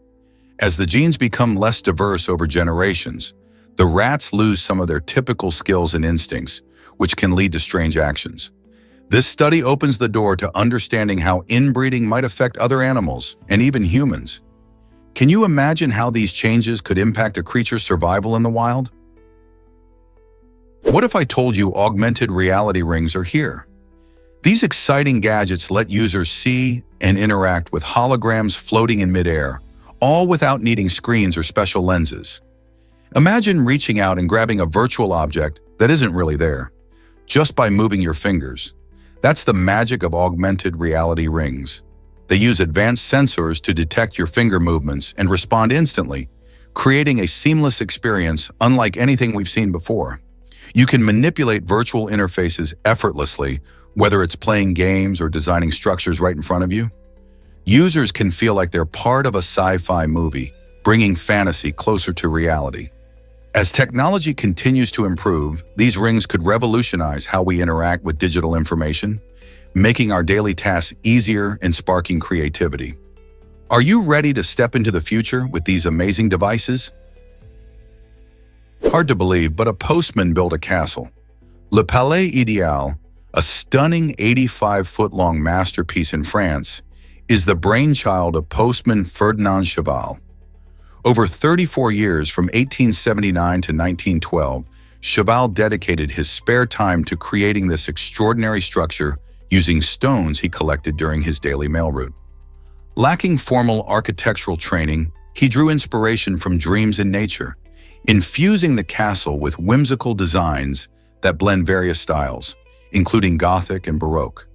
As the genes become less diverse over generations, the rats lose some of their typical skills and instincts, which can lead to strange actions. This study opens the door to understanding how inbreeding might affect other animals and even humans. Can you imagine how these changes could impact a creature's survival in the wild? What if I told you augmented reality rings are here? These exciting gadgets let users see and interact with holograms floating in midair, all without needing screens or special lenses. Imagine reaching out and grabbing a virtual object that isn't really there, just by moving your fingers. That's the magic of augmented reality rings. They use advanced sensors to detect your finger movements and respond instantly, creating a seamless experience unlike anything we've seen before. You can manipulate virtual interfaces effortlessly, whether it's playing games or designing structures right in front of you. Users can feel like they're part of a sci-fi movie, bringing fantasy closer to reality. As technology continues to improve, these rings could revolutionize how we interact with digital information, making our daily tasks easier and sparking creativity. Are you ready to step into the future with these amazing devices? Hard to believe, but a postman built a castle. Le Palais Idéal, a stunning 85-foot-long masterpiece in France, is the brainchild of postman Ferdinand Cheval. Over 34 years, from 1879 to 1912, Cheval dedicated his spare time to creating this extraordinary structure using stones he collected during his daily mail route. Lacking formal architectural training, he drew inspiration from dreams in nature, infusing the castle with whimsical designs that blend various styles, including Gothic and Baroque.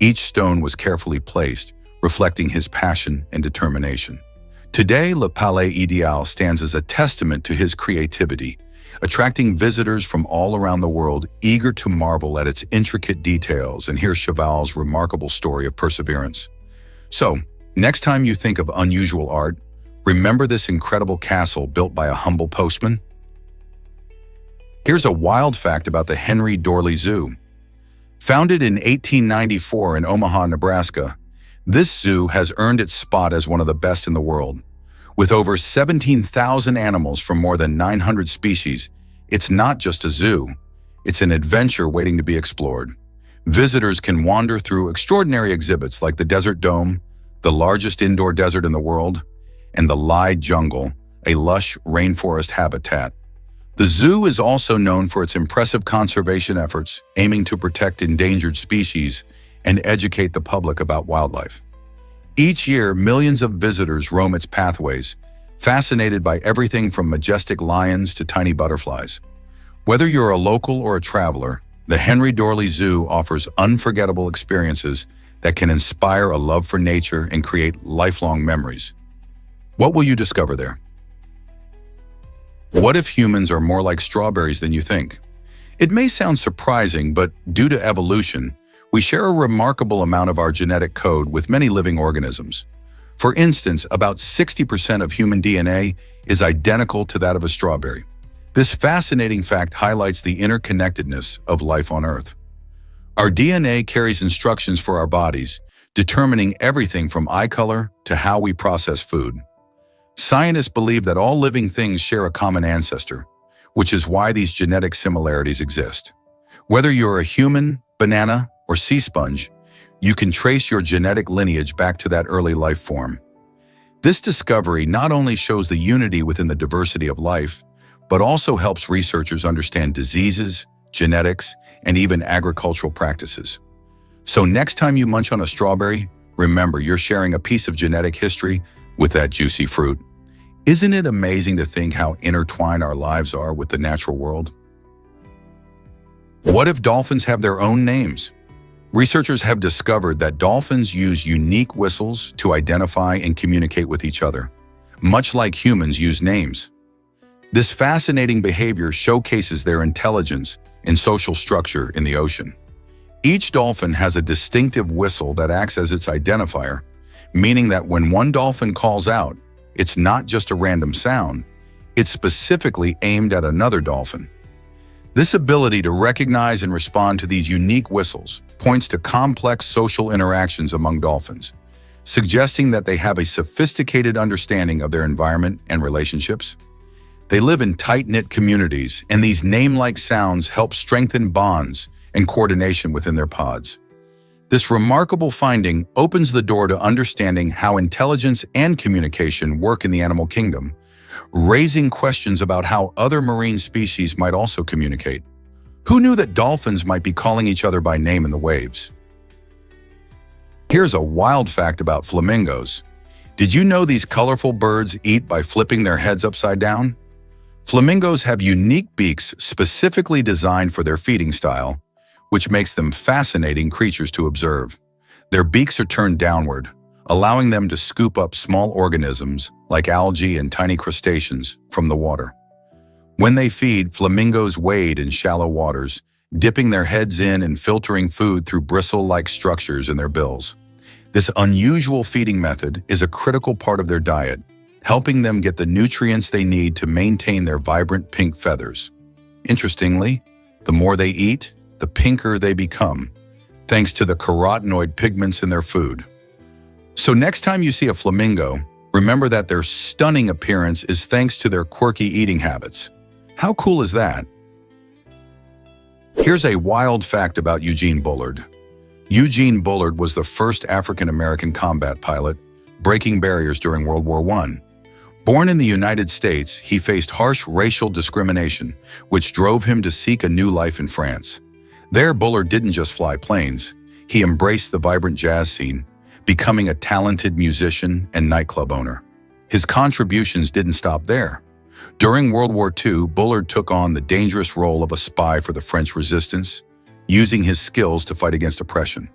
Each stone was carefully placed, reflecting his passion and determination. Today, Le Palais Idéal stands as a testament to his creativity, attracting visitors from all around the world eager to marvel at its intricate details and hear Cheval's remarkable story of perseverance. So, next time you think of unusual art, remember this incredible castle built by a humble postman. Here's a wild fact about the Henry Doorly Zoo. Founded in 1894 in Omaha, Nebraska, this zoo has earned its spot as one of the best in the world. With over 17,000 animals from more than 900 species, it's not just a zoo, it's an adventure waiting to be explored. Visitors can wander through extraordinary exhibits like the Desert Dome, the largest indoor desert in the world, and the Lide Jungle, a lush rainforest habitat. The zoo is also known for its impressive conservation efforts, aiming to protect endangered species and educate the public about wildlife. Each year, millions of visitors roam its pathways, fascinated by everything from majestic lions to tiny butterflies. Whether you're a local or a traveler, the Henry Doorly Zoo offers unforgettable experiences that can inspire a love for nature and create lifelong memories. What will you discover there? What if humans are more like strawberries than you think? It may sound surprising, but due to evolution, we share a remarkable amount of our genetic code with many living organisms. For instance, about 60% of human DNA is identical to that of a strawberry. This fascinating fact highlights the interconnectedness of life on Earth. Our DNA carries instructions for our bodies, determining everything from eye color to how we process food. Scientists believe that all living things share a common ancestor, which is why these genetic similarities exist. Whether you're a human, banana, or sea sponge, you can trace your genetic lineage back to that early life form. This discovery not only shows the unity within the diversity of life, but also helps researchers understand diseases, genetics, and even agricultural practices. So next time you munch on a strawberry, remember you're sharing a piece of genetic history with that juicy fruit. Isn't it amazing to think how intertwined our lives are with the natural world? What if dolphins have their own names? Researchers have discovered that dolphins use unique whistles to identify and communicate with each other, much like humans use names. This fascinating behavior showcases their intelligence and social structure in the ocean. Each dolphin has a distinctive whistle that acts as its identifier, meaning that when one dolphin calls out, it's not just a random sound, it's specifically aimed at another dolphin. This ability to recognize and respond to these unique whistles points to complex social interactions among dolphins, suggesting that they have a sophisticated understanding of their environment and relationships. They live in tight-knit communities, and these name-like sounds help strengthen bonds and coordination within their pods. This remarkable finding opens the door to understanding how intelligence and communication work in the animal kingdom, raising questions about how other marine species might also communicate. Who knew that dolphins might be calling each other by name in the waves? Here's a wild fact about flamingos. Did you know these colorful birds eat by flipping their heads upside down? Flamingos have unique beaks specifically designed for their feeding style, which makes them fascinating creatures to observe. Their beaks are turned downward, allowing them to scoop up small organisms like algae and tiny crustaceans from the water. When they feed, flamingos wade in shallow waters, dipping their heads in and filtering food through bristle-like structures in their bills. This unusual feeding method is a critical part of their diet, helping them get the nutrients they need to maintain their vibrant pink feathers. Interestingly, the more they eat, the pinker they become, thanks to the carotenoid pigments in their food. So next time you see a flamingo, remember that their stunning appearance is thanks to their quirky eating habits. How cool is that? Here's a wild fact about Eugene Bullard. Eugene Bullard was the first African-American combat pilot, breaking barriers during World War I. Born in the United States, he faced harsh racial discrimination, which drove him to seek a new life in France. There, Bullard didn't just fly planes. He embraced the vibrant jazz scene, becoming a talented musician and nightclub owner. His contributions didn't stop there. During World War II, Bullard took on the dangerous role of a spy for the French resistance, using his skills to fight against oppression.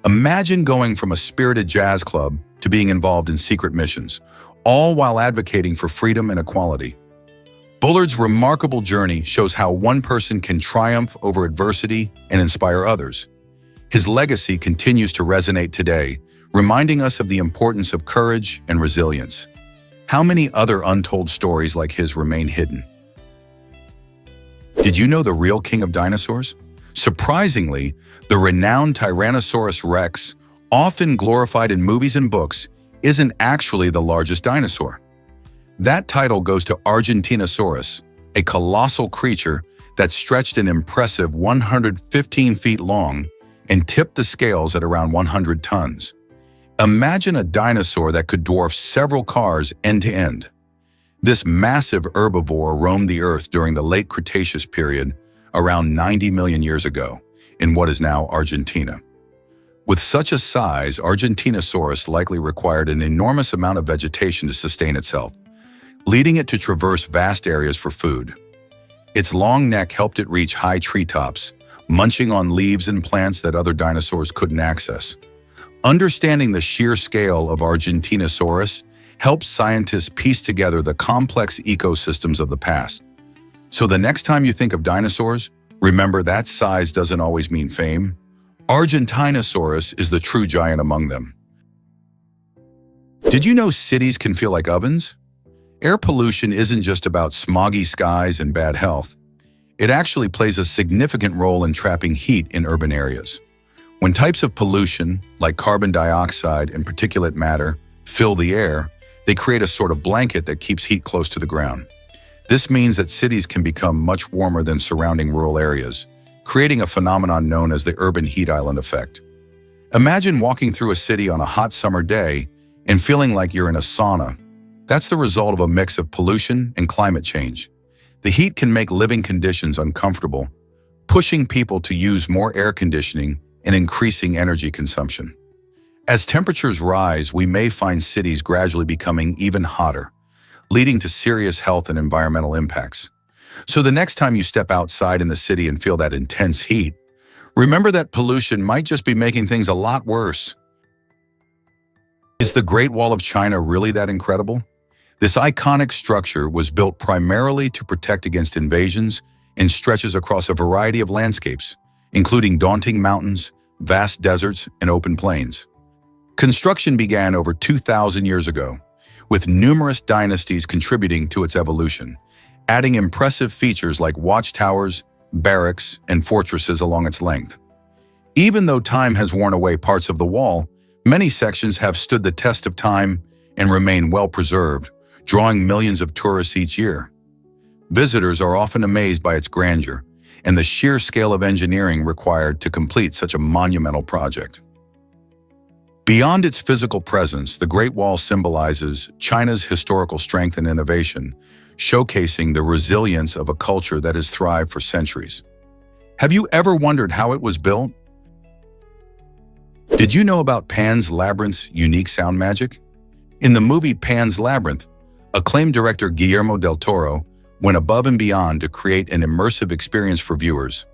Imagine going from a spirited jazz club to being involved in secret missions, all while advocating for freedom and equality. Bullard's remarkable journey shows how one person can triumph over adversity and inspire others. His legacy continues to resonate today, reminding us of the importance of courage and resilience. How many other untold stories like his remain hidden? Did you know the real king of dinosaurs? Surprisingly, the renowned Tyrannosaurus Rex, often glorified in movies and books, isn't actually the largest dinosaur. That title goes to Argentinosaurus, a colossal creature that stretched an impressive 115 feet long and tipped the scales at around 100 tons. Imagine a dinosaur that could dwarf several cars end to end. This massive herbivore roamed the Earth during the late Cretaceous period, around 90 million years ago, in what is now Argentina. With such a size, Argentinosaurus likely required an enormous amount of vegetation to sustain itself, leading it to traverse vast areas for food. Its long neck helped it reach high treetops, munching on leaves and plants that other dinosaurs couldn't access. Understanding the sheer scale of Argentinosaurus helps scientists piece together the complex ecosystems of the past. So the next time you think of dinosaurs, remember that size doesn't always mean fame. Argentinosaurus is the true giant among them. Did you know cities can feel like ovens? Air pollution isn't just about smoggy skies and bad health. It actually plays a significant role in trapping heat in urban areas. When types of pollution, like carbon dioxide and particulate matter, fill the air, they create a sort of blanket that keeps heat close to the ground. This means that cities can become much warmer than surrounding rural areas, creating a phenomenon known as the urban heat island effect. Imagine walking through a city on a hot summer day and feeling like you're in a sauna. That's the result of a mix of pollution and climate change. The heat can make living conditions uncomfortable, pushing people to use more air conditioning and increasing energy consumption. As temperatures rise, we may find cities gradually becoming even hotter, leading to serious health and environmental impacts. So the next time you step outside in the city and feel that intense heat, remember that pollution might just be making things a lot worse. Is the Great Wall of China really that incredible? This iconic structure was built primarily to protect against invasions and stretches across a variety of landscapes, including daunting mountains, vast deserts, and open plains. Construction began over 2,000 years ago, with numerous dynasties contributing to its evolution, adding impressive features like watchtowers, barracks, and fortresses along its length. Even though time has worn away parts of the wall, many sections have stood the test of time and remain well preserved, drawing millions of tourists each year. Visitors are often amazed by its grandeur and the sheer scale of engineering required to complete such a monumental project. Beyond its physical presence, the Great Wall symbolizes China's historical strength and innovation, showcasing the resilience of a culture that has thrived for centuries. Have you ever wondered how it was built? Did you know about Pan's Labyrinth's unique sound magic? In the movie Pan's Labyrinth, acclaimed director Guillermo del Toro went above and beyond to create an immersive experience for viewers.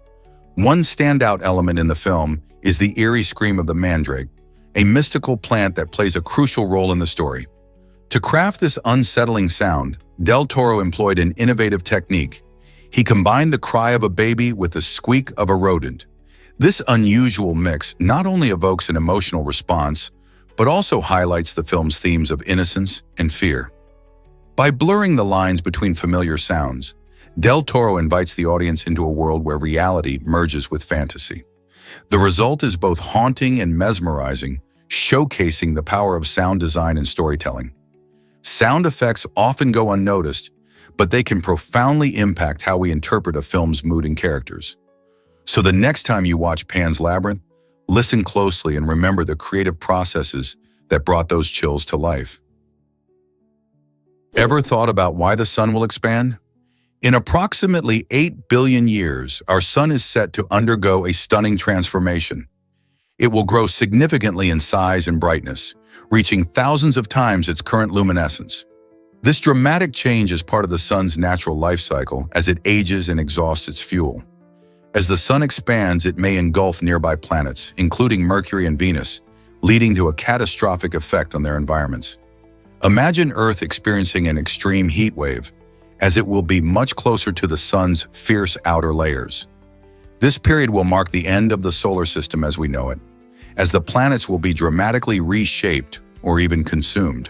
One standout element in the film is the eerie scream of the mandrake, a mystical plant that plays a crucial role in the story. To craft this unsettling sound, Del Toro employed an innovative technique. He combined the cry of a baby with the squeak of a rodent. This unusual mix not only evokes an emotional response, but also highlights the film's themes of innocence and fear. By blurring the lines between familiar sounds, Del Toro invites the audience into a world where reality merges with fantasy. The result is both haunting and mesmerizing, showcasing the power of sound design and storytelling. Sound effects often go unnoticed, but they can profoundly impact how we interpret a film's mood and characters. So the next time you watch Pan's Labyrinth, listen closely and remember the creative processes that brought those chills to life. Ever thought about why the sun will expand? In approximately 8 billion years, our sun is set to undergo a stunning transformation. It will grow significantly in size and brightness, reaching thousands of times its current luminescence. This dramatic change is part of the sun's natural life cycle as it ages and exhausts its fuel. As the sun expands, it may engulf nearby planets, including Mercury and Venus, leading to a catastrophic effect on their environments. Imagine Earth experiencing an extreme heat wave, as it will be much closer to the sun's fierce outer layers. This period will mark the end of the solar system as we know it, as the planets will be dramatically reshaped or even consumed.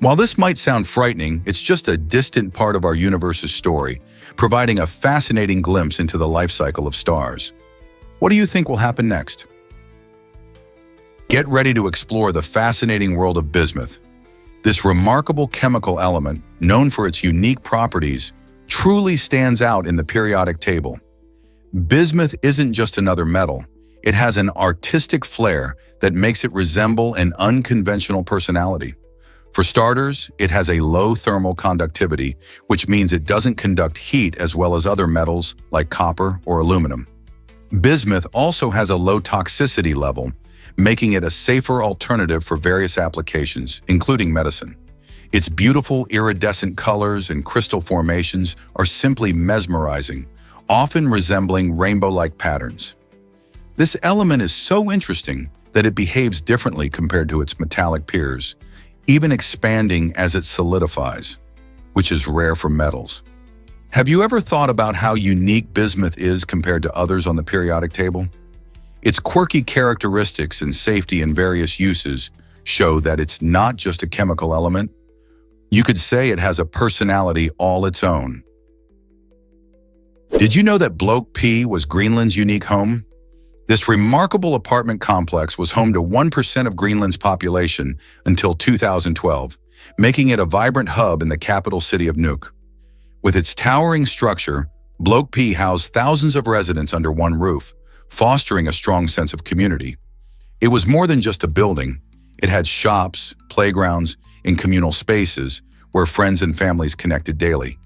While this might sound frightening, it's just a distant part of our universe's story, providing a fascinating glimpse into the life cycle of stars. What do you think will happen next? Get ready to explore the fascinating world of bismuth. This remarkable chemical element, known for its unique properties, truly stands out in the periodic table. Bismuth isn't just another metal. It has an artistic flair that makes it resemble an unconventional personality. For starters, it has a low thermal conductivity, which means it doesn't conduct heat as well as other metals like copper or aluminum. Bismuth also has a low toxicity level, making it a safer alternative for various applications, including medicine. Its beautiful iridescent colors and crystal formations are simply mesmerizing, often resembling rainbow-like patterns. This element is so interesting that it behaves differently compared to its metallic peers, even expanding as it solidifies, which is rare for metals. Have you ever thought about how unique bismuth is compared to others on the periodic table? Its quirky characteristics and safety in various uses show that it's not just a chemical element. You could say it has a personality all its own. Did you know that Block P was Greenland's unique home? This remarkable apartment complex was home to 1% of Greenland's population until 2012, making it a vibrant hub in the capital city of Nuuk. With its towering structure, Block P housed thousands of residents under one roof, fostering a strong sense of community. It was more than just a building. It had shops, playgrounds, and communal spaces where friends and families connected daily.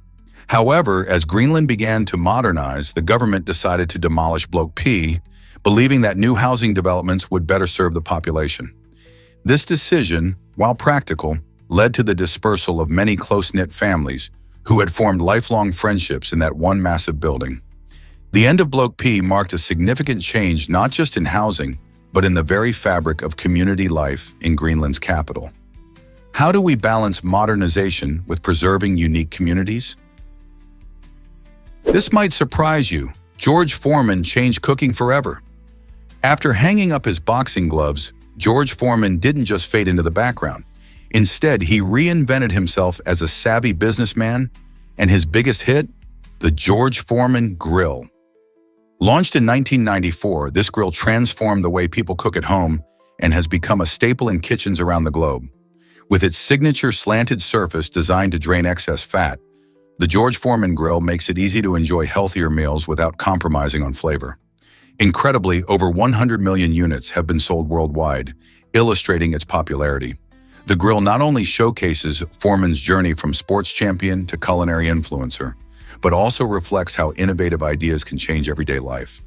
However, as Greenland began to modernize, the government decided to demolish Block P, believing that new housing developments would better serve the population. This decision, while practical, led to the dispersal of many close-knit families who had formed lifelong friendships in that one massive building. The end of Block P marked a significant change not just in housing, but in the very fabric of community life in Greenland's capital. How do we balance modernization with preserving unique communities? This might surprise you. George Foreman changed cooking forever. After hanging up his boxing gloves, George Foreman didn't just fade into the background. Instead, he reinvented himself as a savvy businessman, and his biggest hit, the George Foreman Grill. Launched in 1994, this grill transformed the way people cook at home and has become a staple in kitchens around the globe. With its signature slanted surface designed to drain excess fat, the George Foreman Grill makes it easy to enjoy healthier meals without compromising on flavor. Incredibly, over 100 million units have been sold worldwide, illustrating its popularity. The grill not only showcases Foreman's journey from sports champion to culinary influencer, but also reflects how innovative ideas can change everyday life.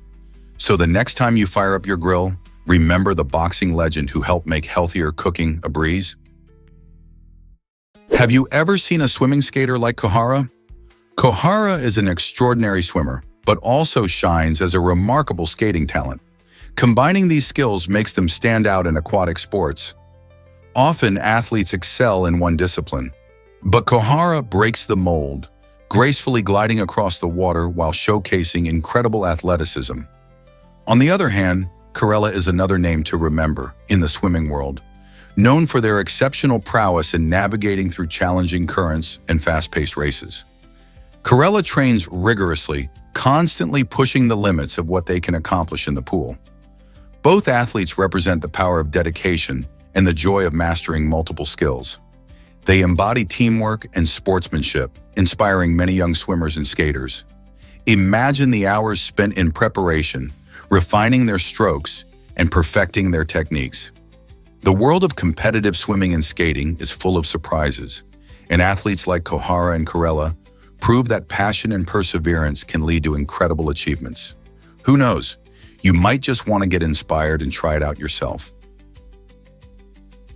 So the next time you fire up your grill, remember the boxing legend who helped make healthier cooking a breeze. Have you ever seen a swimming skater like Kohara? Kohara is an extraordinary swimmer, but also shines as a remarkable skating talent. Combining these skills makes them stand out in aquatic sports. Often, athletes excel in one discipline, but Kohara breaks the mold, gracefully gliding across the water while showcasing incredible athleticism. On the other hand, Karela is another name to remember in the swimming world, known for their exceptional prowess in navigating through challenging currents and fast-paced races. Karela trains rigorously, constantly pushing the limits of what they can accomplish in the pool. Both athletes represent the power of dedication and the joy of mastering multiple skills. They embody teamwork and sportsmanship, inspiring many young swimmers and skaters. Imagine the hours spent in preparation, refining their strokes, and perfecting their techniques. The world of competitive swimming and skating is full of surprises, and athletes like Kohara and Karela prove that passion and perseverance can lead to incredible achievements. Who knows? You might just want to get inspired and try it out yourself.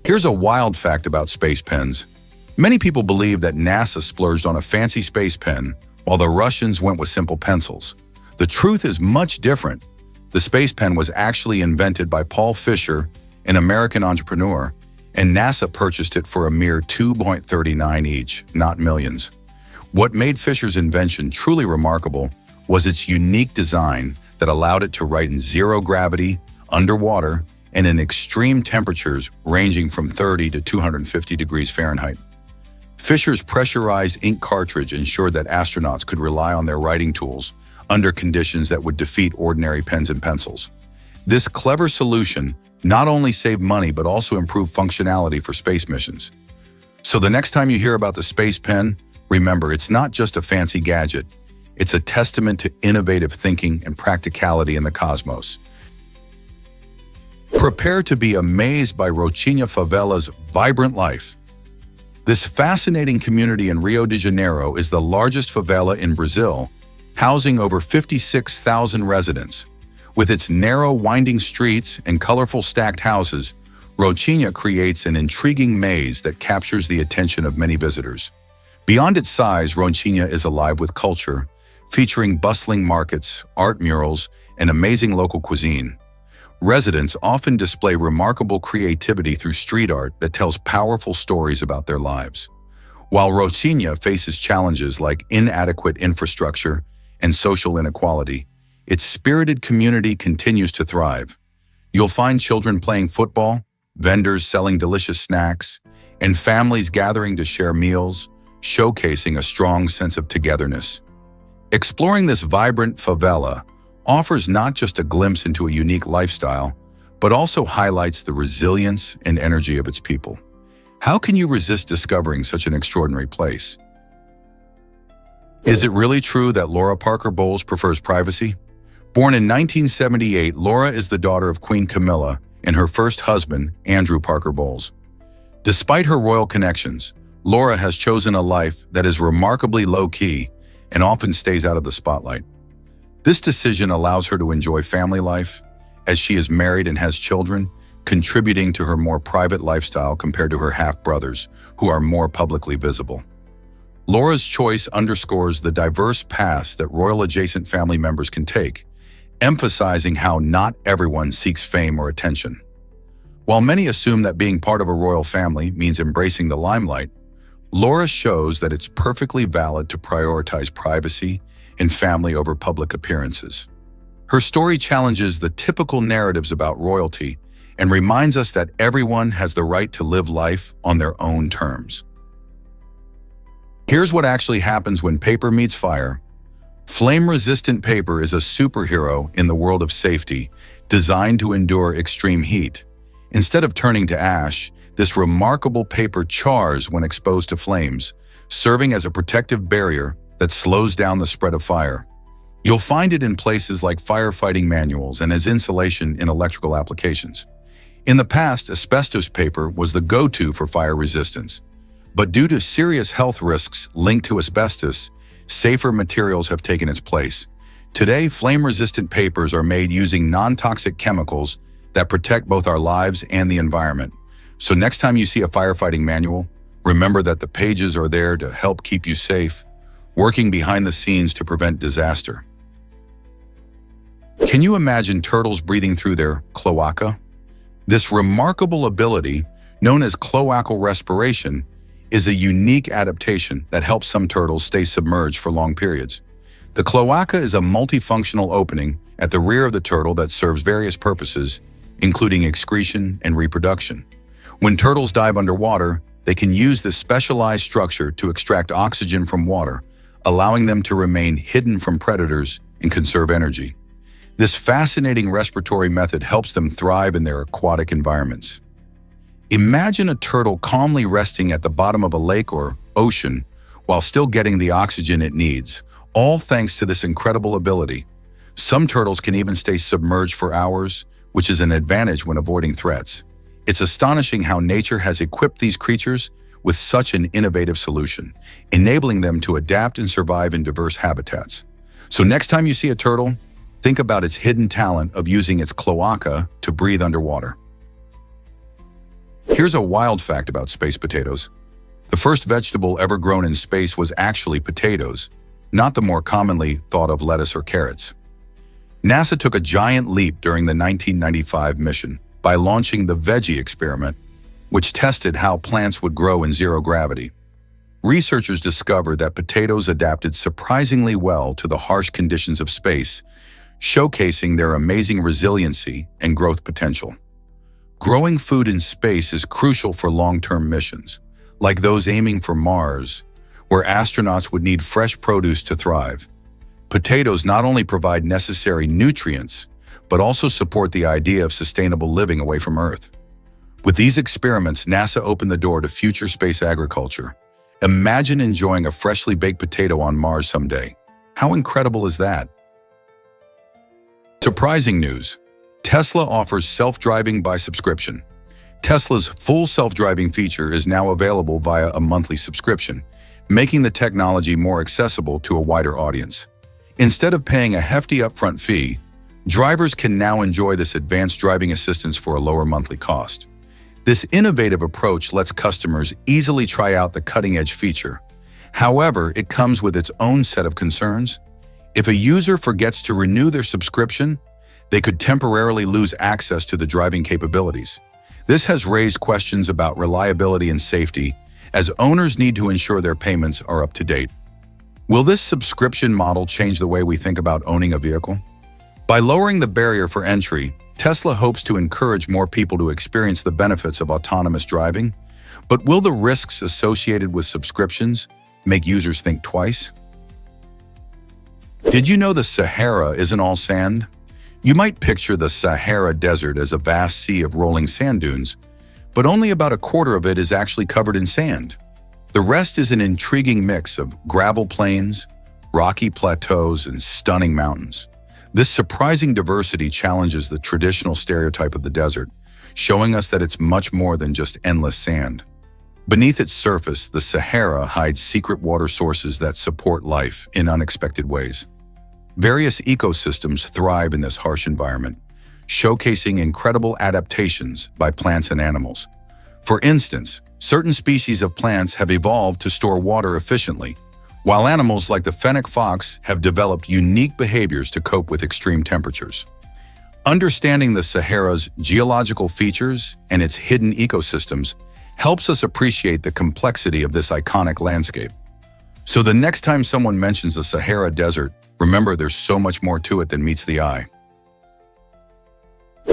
Here's a wild fact about space pens. Many people believe that NASA splurged on a fancy space pen while the Russians went with simple pencils. The truth is much different. The space pen was actually invented by Paul Fisher, an American entrepreneur, and NASA purchased it for a mere $2.39 each, not millions. What made Fisher's invention truly remarkable was its unique design that allowed it to write in zero gravity, underwater, and in extreme temperatures ranging from 30 to 250 degrees Fahrenheit. Fisher's pressurized ink cartridge ensured that astronauts could rely on their writing tools under conditions that would defeat ordinary pens and pencils. This clever solution not only saved money but also improved functionality for space missions. So the next time you hear about the space pen, remember it's not just a fancy gadget. It's a testament to innovative thinking and practicality in the cosmos. Prepare to be amazed by Rocinha Favela's vibrant life. This fascinating community in Rio de Janeiro is the largest favela in Brazil, housing over 56,000 residents. With its narrow, winding streets and colorful stacked houses, Rocinha creates an intriguing maze that captures the attention of many visitors. Beyond its size, Rocinha is alive with culture, featuring bustling markets, art murals, and amazing local cuisine. Residents often display remarkable creativity through street art that tells powerful stories about their lives. While Rocinha faces challenges like inadequate infrastructure and social inequality, its spirited community continues to thrive. You'll find children playing football, vendors selling delicious snacks, and families gathering to share meals, showcasing a strong sense of togetherness. Exploring this vibrant favela offers not just a glimpse into a unique lifestyle, but also highlights the resilience and energy of its people. How can you resist discovering such an extraordinary place? Is it really true that Laura Parker Bowles prefers privacy? Born in 1978, Laura is the daughter of Queen Camilla and her first husband, Andrew Parker Bowles. Despite her royal connections, Laura has chosen a life that is remarkably low-key and often stays out of the spotlight. This decision allows her to enjoy family life, as she is married and has children, contributing to her more private lifestyle compared to her half-brothers, who are more publicly visible. Laura's choice underscores the diverse paths that royal-adjacent family members can take, emphasizing how not everyone seeks fame or attention. While many assume that being part of a royal family means embracing the limelight, Laura shows that it's perfectly valid to prioritize privacy and family over public appearances. Her story challenges the typical narratives about royalty and reminds us that everyone has the right to live life on their own terms. Here's what actually happens when paper meets fire. Flame-resistant paper is a superhero in the world of safety, designed to endure extreme heat. Instead of turning to ash, this remarkable paper chars when exposed to flames, serving as a protective barrier that slows down the spread of fire. You'll find it in places like firefighting manuals and as insulation in electrical applications. In the past, asbestos paper was the go-to for fire resistance. But due to serious health risks linked to asbestos, safer materials have taken its place. Today, flame-resistant papers are made using non-toxic chemicals that protect both our lives and the environment. So next time you see a firefighting manual, remember that the pages are there to help keep you safe, working behind the scenes to prevent disaster. Can you imagine turtles breathing through their cloaca? This remarkable ability, known as cloacal respiration, is a unique adaptation that helps some turtles stay submerged for long periods. The cloaca is a multifunctional opening at the rear of the turtle that serves various purposes, including excretion and reproduction. When turtles dive underwater, they can use this specialized structure to extract oxygen from water, allowing them to remain hidden from predators and conserve energy. This fascinating respiratory method helps them thrive in their aquatic environments. Imagine a turtle calmly resting at the bottom of a lake or ocean while still getting the oxygen it needs, all thanks to this incredible ability. Some turtles can even stay submerged for hours, which is an advantage when avoiding threats. It's astonishing how nature has equipped these creatures with such an innovative solution, enabling them to adapt and survive in diverse habitats. So next time you see a turtle, think about its hidden talent of using its cloaca to breathe underwater. Here's a wild fact about space potatoes. The first vegetable ever grown in space was actually potatoes, not the more commonly thought of lettuce or carrots. NASA took a giant leap during the 1995 mission by launching the Veggie experiment, which tested how plants would grow in zero gravity. Researchers discovered that potatoes adapted surprisingly well to the harsh conditions of space, showcasing their amazing resiliency and growth potential. Growing food in space is crucial for long-term missions, like those aiming for Mars, where astronauts would need fresh produce to thrive. Potatoes not only provide necessary nutrients, but also support the idea of sustainable living away from Earth. With these experiments, NASA opened the door to future space agriculture. Imagine enjoying a freshly baked potato on Mars someday. How incredible is that? Surprising news. Tesla offers self-driving by subscription. Tesla's full self-driving feature is now available via a monthly subscription, making the technology more accessible to a wider audience. Instead of paying a hefty upfront fee, drivers can now enjoy this advanced driving assistance for a lower monthly cost. This innovative approach lets customers easily try out the cutting-edge feature. However, it comes with its own set of concerns. If a user forgets to renew their subscription, they could temporarily lose access to the driving capabilities. This has raised questions about reliability and safety, as owners need to ensure their payments are up to date. Will this subscription model change the way we think about owning a vehicle? By lowering the barrier for entry, Tesla hopes to encourage more people to experience the benefits of autonomous driving. But will the risks associated with subscriptions make users think twice? Did you know the Sahara isn't all sand? You might picture the Sahara Desert as a vast sea of rolling sand dunes, but only about a quarter of it is actually covered in sand. The rest is an intriguing mix of gravel plains, rocky plateaus, and stunning mountains. This surprising diversity challenges the traditional stereotype of the desert, showing us that it's much more than just endless sand. Beneath its surface, the Sahara hides secret water sources that support life in unexpected ways. Various ecosystems thrive in this harsh environment, showcasing incredible adaptations by plants and animals. For instance, certain species of plants have evolved to store water efficiently, while animals like the fennec fox have developed unique behaviors to cope with extreme temperatures. Understanding the Sahara's geological features and its hidden ecosystems helps us appreciate the complexity of this iconic landscape. So the next time someone mentions the Sahara Desert, remember there's so much more to it than meets the eye.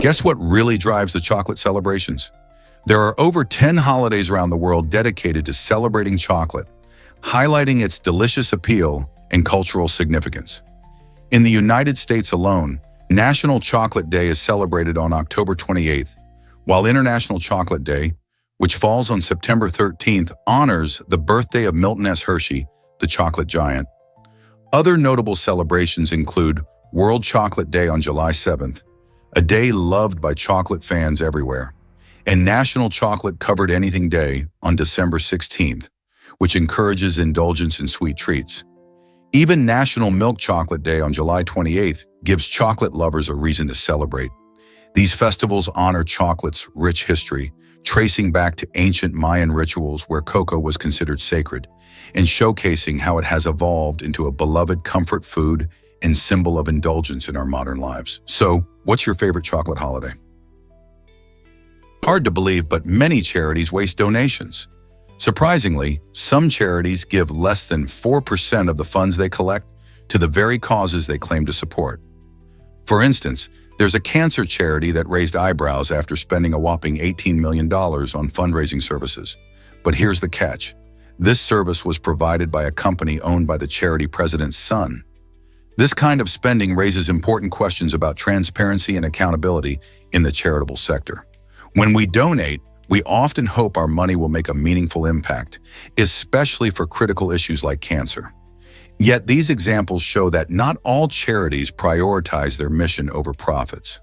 Guess what really drives the chocolate celebrations? There are over 10 holidays around the world dedicated to celebrating chocolate, highlighting its delicious appeal and cultural significance. In the United States alone, National Chocolate Day is celebrated on October 28th, while International Chocolate Day, which falls on September 13th, honors the birthday of Milton S. Hershey, the chocolate giant. Other notable celebrations include World Chocolate Day on July 7th, a day loved by chocolate fans everywhere, and National Chocolate Covered Anything Day on December 16th, which encourages indulgence in sweet treats. Even National Milk Chocolate Day on July 28th gives chocolate lovers a reason to celebrate. These festivals honor chocolate's rich history, tracing back to ancient Mayan rituals where cocoa was considered sacred, and showcasing how it has evolved into a beloved comfort food and symbol of indulgence in our modern lives. So, what's your favorite chocolate holiday? Hard to believe, but many charities waste donations. Surprisingly, some charities give less than 4% of the funds they collect to the very causes they claim to support. For instance, there's a cancer charity that raised eyebrows after spending a whopping $18 million on fundraising services. But here's the catch. This service was provided by a company owned by the charity president's son. This kind of spending raises important questions about transparency and accountability in the charitable sector. When we donate, we often hope our money will make a meaningful impact, especially for critical issues like cancer. Yet these examples show that not all charities prioritize their mission over profits.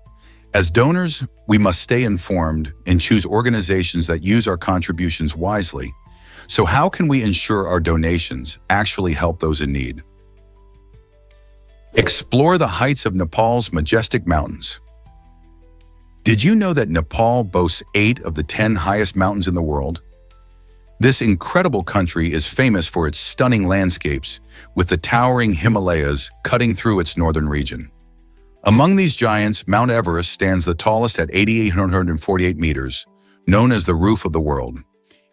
As donors, we must stay informed and choose organizations that use our contributions wisely. So how can we ensure our donations actually help those in need? Explore the heights of Nepal's majestic mountains. Did you know that Nepal boasts 8 of the 10 highest mountains in the world? This incredible country is famous for its stunning landscapes, with the towering Himalayas cutting through its northern region. Among these giants, Mount Everest stands the tallest at 8,848 meters, known as the roof of the world.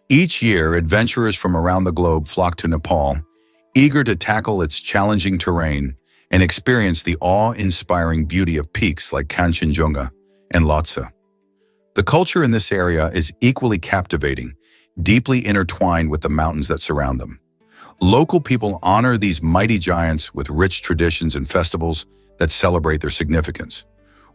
Each year, adventurers from around the globe flock to Nepal, eager to tackle its challenging terrain and experience the awe-inspiring beauty of peaks like Kanchenjunga and Lhotse. The culture in this area is equally captivating, deeply intertwined with the mountains that surround them. Local people honor these mighty giants with rich traditions and festivals that celebrate their significance.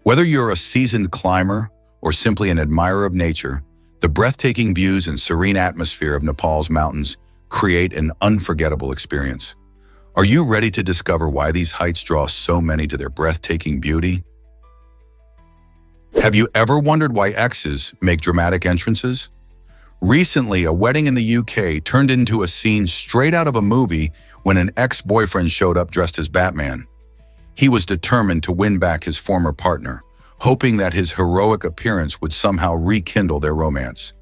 Whether you're a seasoned climber or simply an admirer of nature, the breathtaking views and serene atmosphere of Nepal's mountains create an unforgettable experience. Are you ready to discover why these heights draw so many to their breathtaking beauty? Have you ever wondered why exes make dramatic entrances? Recently, a wedding in the UK turned into a scene straight out of a movie when an ex-boyfriend showed up dressed as Batman. He was determined to win back his former partner, hoping that his heroic appearance would somehow rekindle their romance.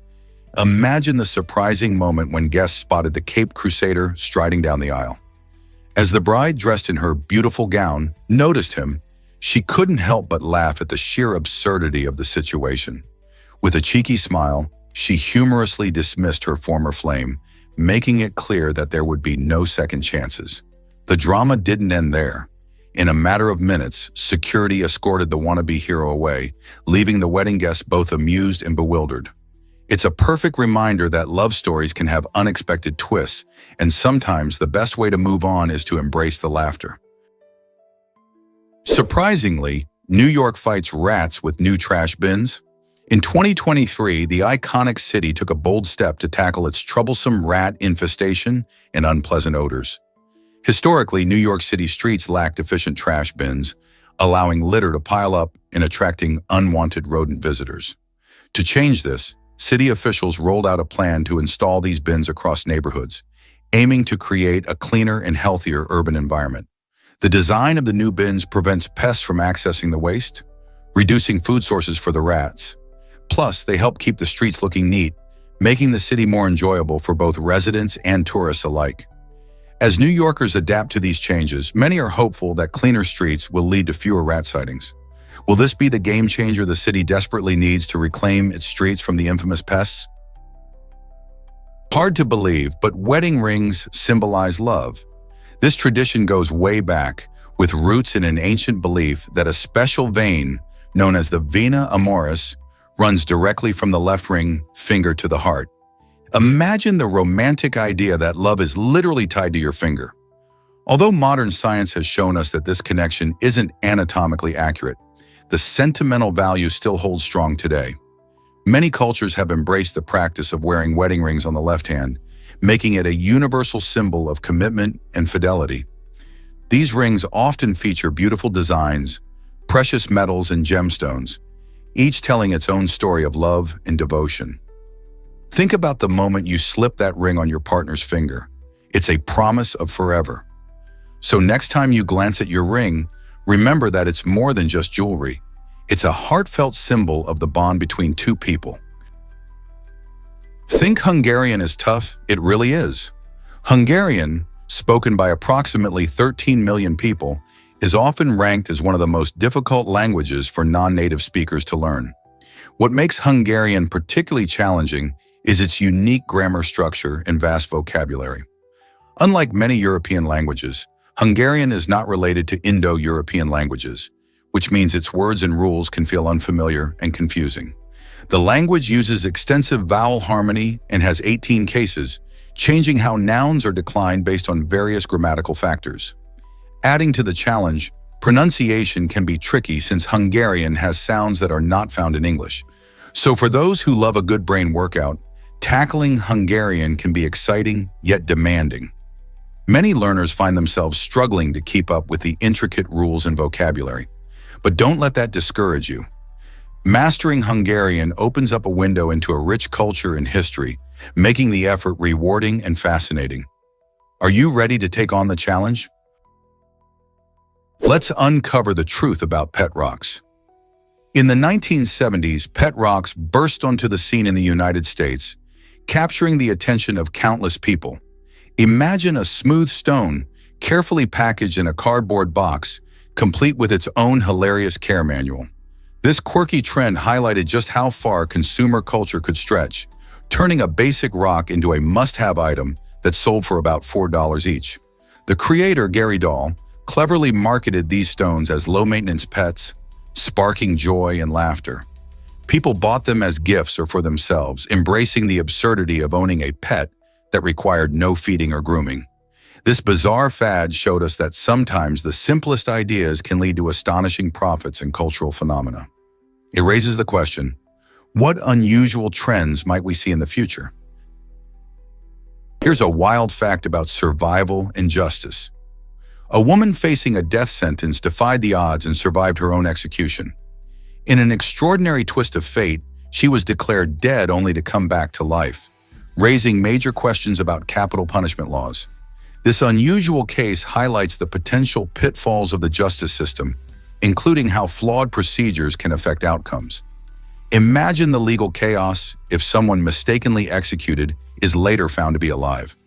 Imagine the surprising moment when guests spotted the Caped Crusader striding down the aisle. As the bride, dressed in her beautiful gown, noticed him, she couldn't help but laugh at the sheer absurdity of the situation. With a cheeky smile, she humorously dismissed her former flame, making it clear that there would be no second chances. The drama didn't end there. In a matter of minutes, security escorted the wannabe hero away, leaving the wedding guests both amused and bewildered. It's a perfect reminder that love stories can have unexpected twists, and sometimes the best way to move on is to embrace the laughter. Surprisingly, New York fights rats with new trash bins. In 2023, the iconic city took a bold step to tackle its troublesome rat infestation and unpleasant odors. Historically, New York City streets lacked efficient trash bins, allowing litter to pile up and attracting unwanted rodent visitors. To change this, city officials rolled out a plan to install these bins across neighborhoods, aiming to create a cleaner and healthier urban environment. The design of the new bins prevents pests from accessing the waste, reducing food sources for the rats. Plus, they help keep the streets looking neat, making the city more enjoyable for both residents and tourists alike. As New Yorkers adapt to these changes, many are hopeful that cleaner streets will lead to fewer rat sightings. Will this be the game changer the city desperately needs to reclaim its streets from the infamous pests? Hard to believe, but wedding rings symbolize love. This tradition goes way back, with roots in an ancient belief that a special vein, known as the vena amoris, runs directly from the left ring finger to the heart. Imagine the romantic idea that love is literally tied to your finger. Although modern science has shown us that this connection isn't anatomically accurate, the sentimental value still holds strong today. Many cultures have embraced the practice of wearing wedding rings on the left hand, making it a universal symbol of commitment and fidelity. These rings often feature beautiful designs, precious metals and gemstones, each telling its own story of love and devotion. Think about the moment you slip that ring on your partner's finger. It's a promise of forever. So next time you glance at your ring, remember that it's more than just jewelry. It's a heartfelt symbol of the bond between two people. Think Hungarian is tough? It really is. Hungarian, spoken by approximately 13 million people, is often ranked as one of the most difficult languages for non-native speakers to learn. What makes Hungarian particularly challenging is its unique grammar structure and vast vocabulary. Unlike many European languages, Hungarian is not related to Indo-European languages, which means its words and rules can feel unfamiliar and confusing. The language uses extensive vowel harmony and has 18 cases, changing how nouns are declined based on various grammatical factors. Adding to the challenge, pronunciation can be tricky since Hungarian has sounds that are not found in English. So for those who love a good brain workout, tackling Hungarian can be exciting yet demanding. Many learners find themselves struggling to keep up with the intricate rules and vocabulary. But don't let that discourage you. Mastering Hungarian opens up a window into a rich culture and history, making the effort rewarding and fascinating. Are you ready to take on the challenge? Let's uncover the truth about pet rocks. In the 1970s, pet rocks burst onto the scene in the United States, capturing the attention of countless people. Imagine a smooth stone, carefully packaged in a cardboard box, complete with its own hilarious care manual. This quirky trend highlighted just how far consumer culture could stretch, turning a basic rock into a must-have item that sold for about $4 each. The creator, Gary Dahl, cleverly marketed these stones as low-maintenance pets, sparking joy and laughter. People bought them as gifts or for themselves, embracing the absurdity of owning a pet that required no feeding or grooming. This bizarre fad showed us that sometimes the simplest ideas can lead to astonishing profits and cultural phenomena. It raises the question, what unusual trends might we see in the future? Here's a wild fact about survival and justice. A woman facing a death sentence defied the odds and survived her own execution. In an extraordinary twist of fate, she was declared dead only to come back to life, raising major questions about capital punishment laws. This unusual case highlights the potential pitfalls of the justice system, including how flawed procedures can affect outcomes. Imagine the legal chaos if someone mistakenly executed is later found to be alive.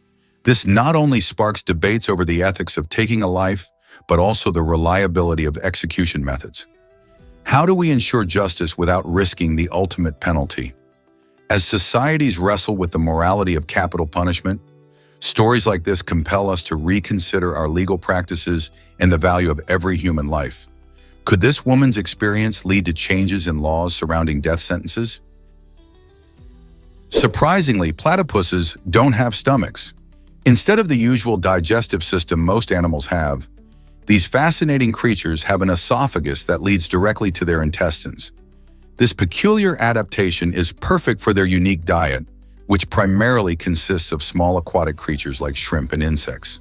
This not only sparks debates over the ethics of taking a life, but also the reliability of execution methods. How do we ensure justice without risking the ultimate penalty? As societies wrestle with the morality of capital punishment, stories like this compel us to reconsider our legal practices and the value of every human life. Could this woman's experience lead to changes in laws surrounding death sentences? Surprisingly, platypuses don't have stomachs. Instead of the usual digestive system most animals have, these fascinating creatures have an esophagus that leads directly to their intestines. This peculiar adaptation is perfect for their unique diet, which primarily consists of small aquatic creatures like shrimp and insects.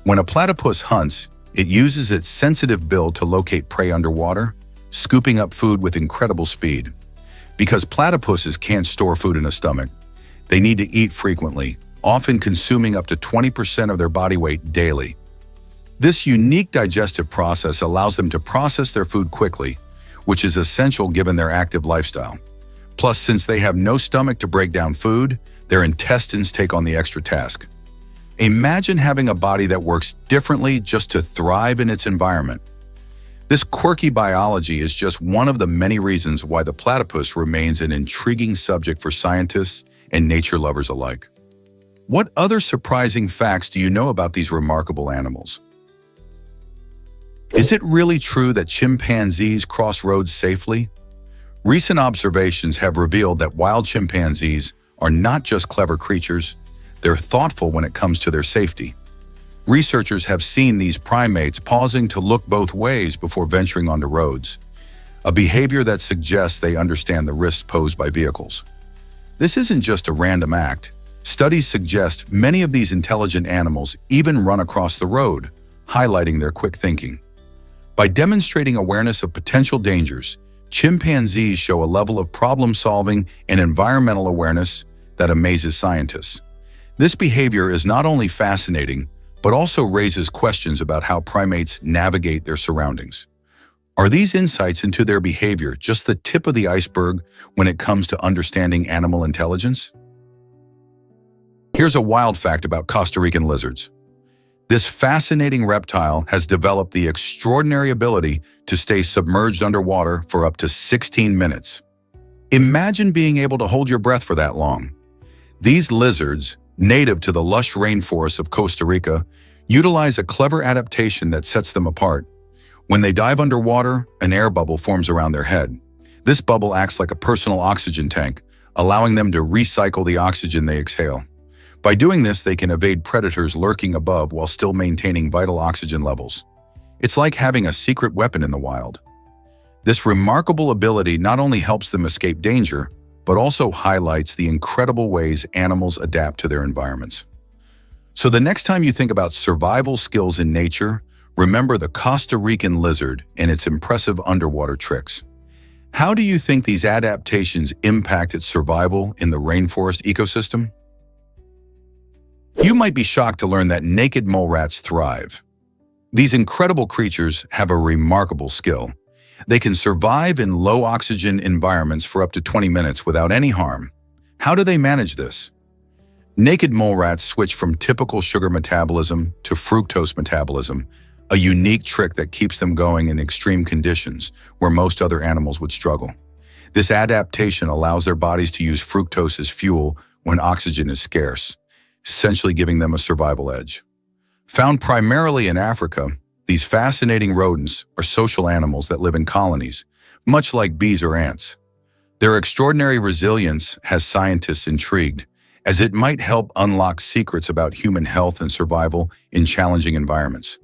When a platypus hunts, it uses its sensitive bill to locate prey underwater, scooping up food with incredible speed. Because platypuses can't store food in a stomach, they need to eat frequently, often consuming up to 20% of their body weight daily. This unique digestive process allows them to process their food quickly, which is essential given their active lifestyle. Plus, since they have no stomach to break down food, their intestines take on the extra task. Imagine having a body that works differently just to thrive in its environment. This quirky biology is just one of the many reasons why the platypus remains an intriguing subject for scientists and nature lovers alike. What other surprising facts do you know about these remarkable animals? Is it really true that chimpanzees cross roads safely? Recent observations have revealed that wild chimpanzees are not just clever creatures, they're thoughtful when it comes to their safety. Researchers have seen these primates pausing to look both ways before venturing onto roads, a behavior that suggests they understand the risks posed by vehicles. This isn't just a random act. Studies suggest many of these intelligent animals even run across the road, highlighting their quick thinking. By demonstrating awareness of potential dangers, chimpanzees show a level of problem-solving and environmental awareness that amazes scientists. This behavior is not only fascinating, but also raises questions about how primates navigate their surroundings. Are these insights into their behavior just the tip of the iceberg when it comes to understanding animal intelligence? Here's a wild fact about Costa Rican lizards. This fascinating reptile has developed the extraordinary ability to stay submerged underwater for up to 16 minutes. Imagine being able to hold your breath for that long. These lizards, native to the lush rainforests of Costa Rica, utilize a clever adaptation that sets them apart. When they dive underwater, an air bubble forms around their head. This bubble acts like a personal oxygen tank, allowing them to recycle the oxygen they exhale. By doing this, they can evade predators lurking above while still maintaining vital oxygen levels. It's like having a secret weapon in the wild. This remarkable ability not only helps them escape danger, but also highlights the incredible ways animals adapt to their environments. So the next time you think about survival skills in nature, remember the Costa Rican lizard and its impressive underwater tricks. How do you think these adaptations impact its survival in the rainforest ecosystem? You might be shocked to learn that naked mole rats thrive. These incredible creatures have a remarkable skill. They can survive in low-oxygen environments for up to 20 minutes without any harm. How do they manage this? Naked mole rats switch from typical sugar metabolism to fructose metabolism, a unique trick that keeps them going in extreme conditions where most other animals would struggle. This adaptation allows their bodies to use fructose as fuel when oxygen is scarce, essentially giving them a survival edge. Found primarily in Africa, these fascinating rodents are social animals that live in colonies, much like bees or ants. Their extraordinary resilience has scientists intrigued, as it might help unlock secrets about human health and survival in challenging environments.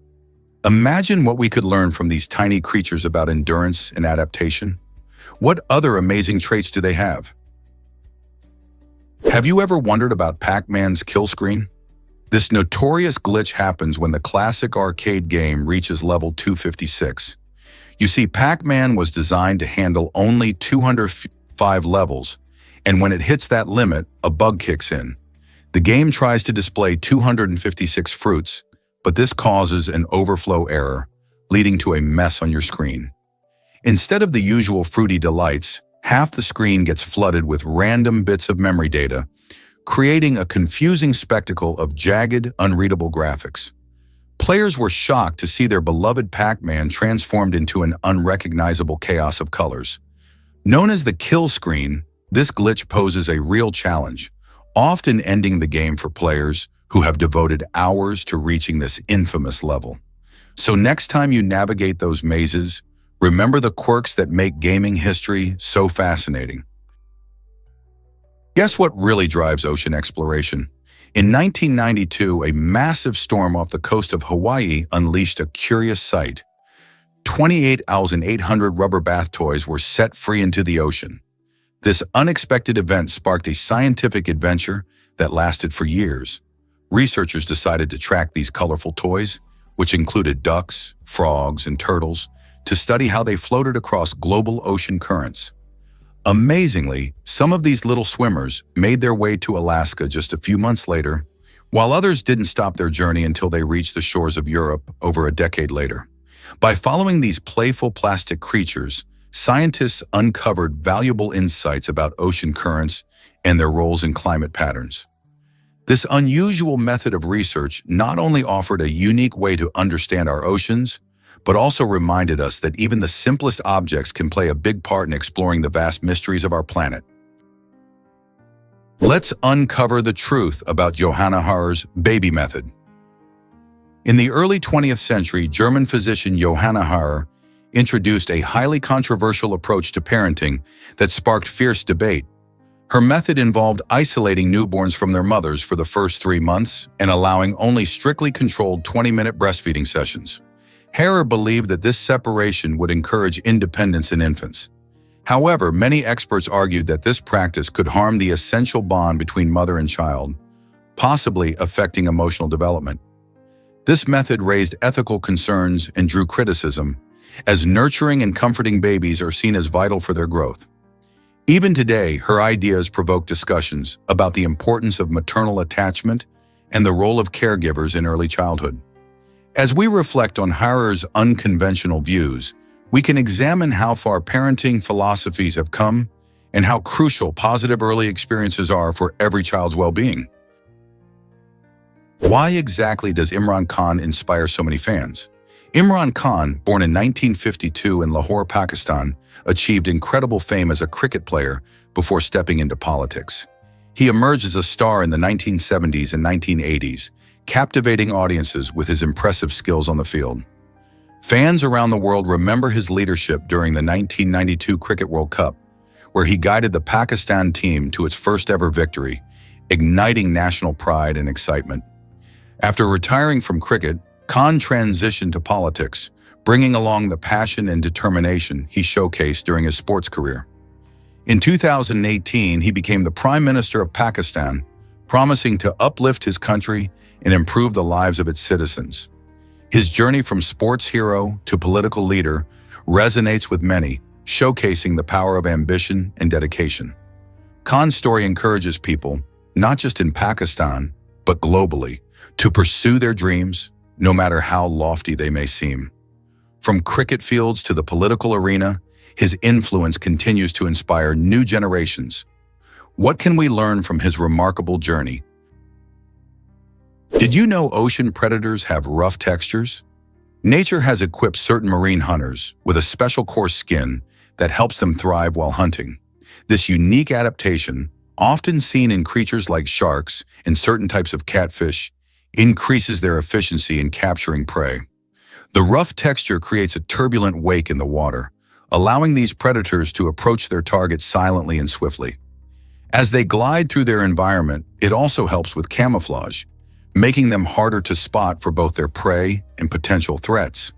Imagine what we could learn from these tiny creatures about endurance and adaptation. What other amazing traits do they have? Have you ever wondered about Pac-Man's kill screen? This notorious glitch happens when the classic arcade game reaches level 256. You see, Pac-Man was designed to handle only 205 levels, and when it hits that limit, a bug kicks in. The game tries to display 256 fruits, but this causes an overflow error, leading to a mess on your screen. Instead of the usual fruity delights, half the screen gets flooded with random bits of memory data, creating a confusing spectacle of jagged, unreadable graphics. Players were shocked to see their beloved Pac-Man transformed into an unrecognizable chaos of colors. Known as the kill screen, this glitch poses a real challenge, often ending the game for players who have devoted hours to reaching this infamous level. So next time you navigate those mazes, remember the quirks that make gaming history so fascinating. Guess what really drives ocean exploration? In 1992, a massive storm off the coast of Hawaii unleashed a curious sight. 28,800 rubber bath toys were set free into the ocean. This unexpected event sparked a scientific adventure that lasted for years. Researchers decided to track these colorful toys, which included ducks, frogs, and turtles, to study how they floated across global ocean currents. Amazingly, some of these little swimmers made their way to Alaska just a few months later, while others didn't stop their journey until they reached the shores of Europe over a decade later. By following these playful plastic creatures, scientists uncovered valuable insights about ocean currents and their roles in climate patterns. This unusual method of research not only offered a unique way to understand our oceans, but also reminded us that even the simplest objects can play a big part in exploring the vast mysteries of our planet. Let's uncover the truth about Johanna Harar's baby method. In the early 20th century, German physician Johanna Harar introduced a highly controversial approach to parenting that sparked fierce debate. Her method involved isolating newborns from their mothers for the first 3 months and allowing only strictly controlled 20-minute breastfeeding sessions. Harar believed that this separation would encourage independence in infants. However, many experts argued that this practice could harm the essential bond between mother and child, possibly affecting emotional development. This method raised ethical concerns and drew criticism, as nurturing and comforting babies are seen as vital for their growth. Even today, her ideas provoke discussions about the importance of maternal attachment and the role of caregivers in early childhood. As we reflect on Harar's unconventional views, we can examine how far parenting philosophies have come and how crucial positive early experiences are for every child's well-being. Why exactly does Imran Khan inspire so many fans? Imran Khan, born in 1952 in Lahore, Pakistan, achieved incredible fame as a cricket player before stepping into politics. He emerged as a star in the 1970s and 1980s, captivating audiences with his impressive skills on the field. Fans around the world remember his leadership during the 1992 Cricket World Cup, where he guided the Pakistan team to its first-ever victory, igniting national pride and excitement. After retiring from cricket, Khan transitioned to politics, bringing along the passion and determination he showcased during his sports career. In 2018, he became the Prime Minister of Pakistan, promising to uplift his country and improve the lives of its citizens. His journey from sports hero to political leader resonates with many, showcasing the power of ambition and dedication. Khan's story encourages people, not just in Pakistan, but globally, to pursue their dreams, no matter how lofty they may seem. From cricket fields to the political arena, his influence continues to inspire new generations. What can we learn from his remarkable journey? Did you know ocean predators have rough textures? Nature has equipped certain marine hunters with a special coarse skin that helps them thrive while hunting. This unique adaptation, often seen in creatures like sharks and certain types of catfish, increases their efficiency in capturing prey. The rough texture creates a turbulent wake in the water, allowing these predators to approach their target silently and swiftly. As they glide through their environment, it also helps with camouflage, making them harder to spot for both their prey and potential threats.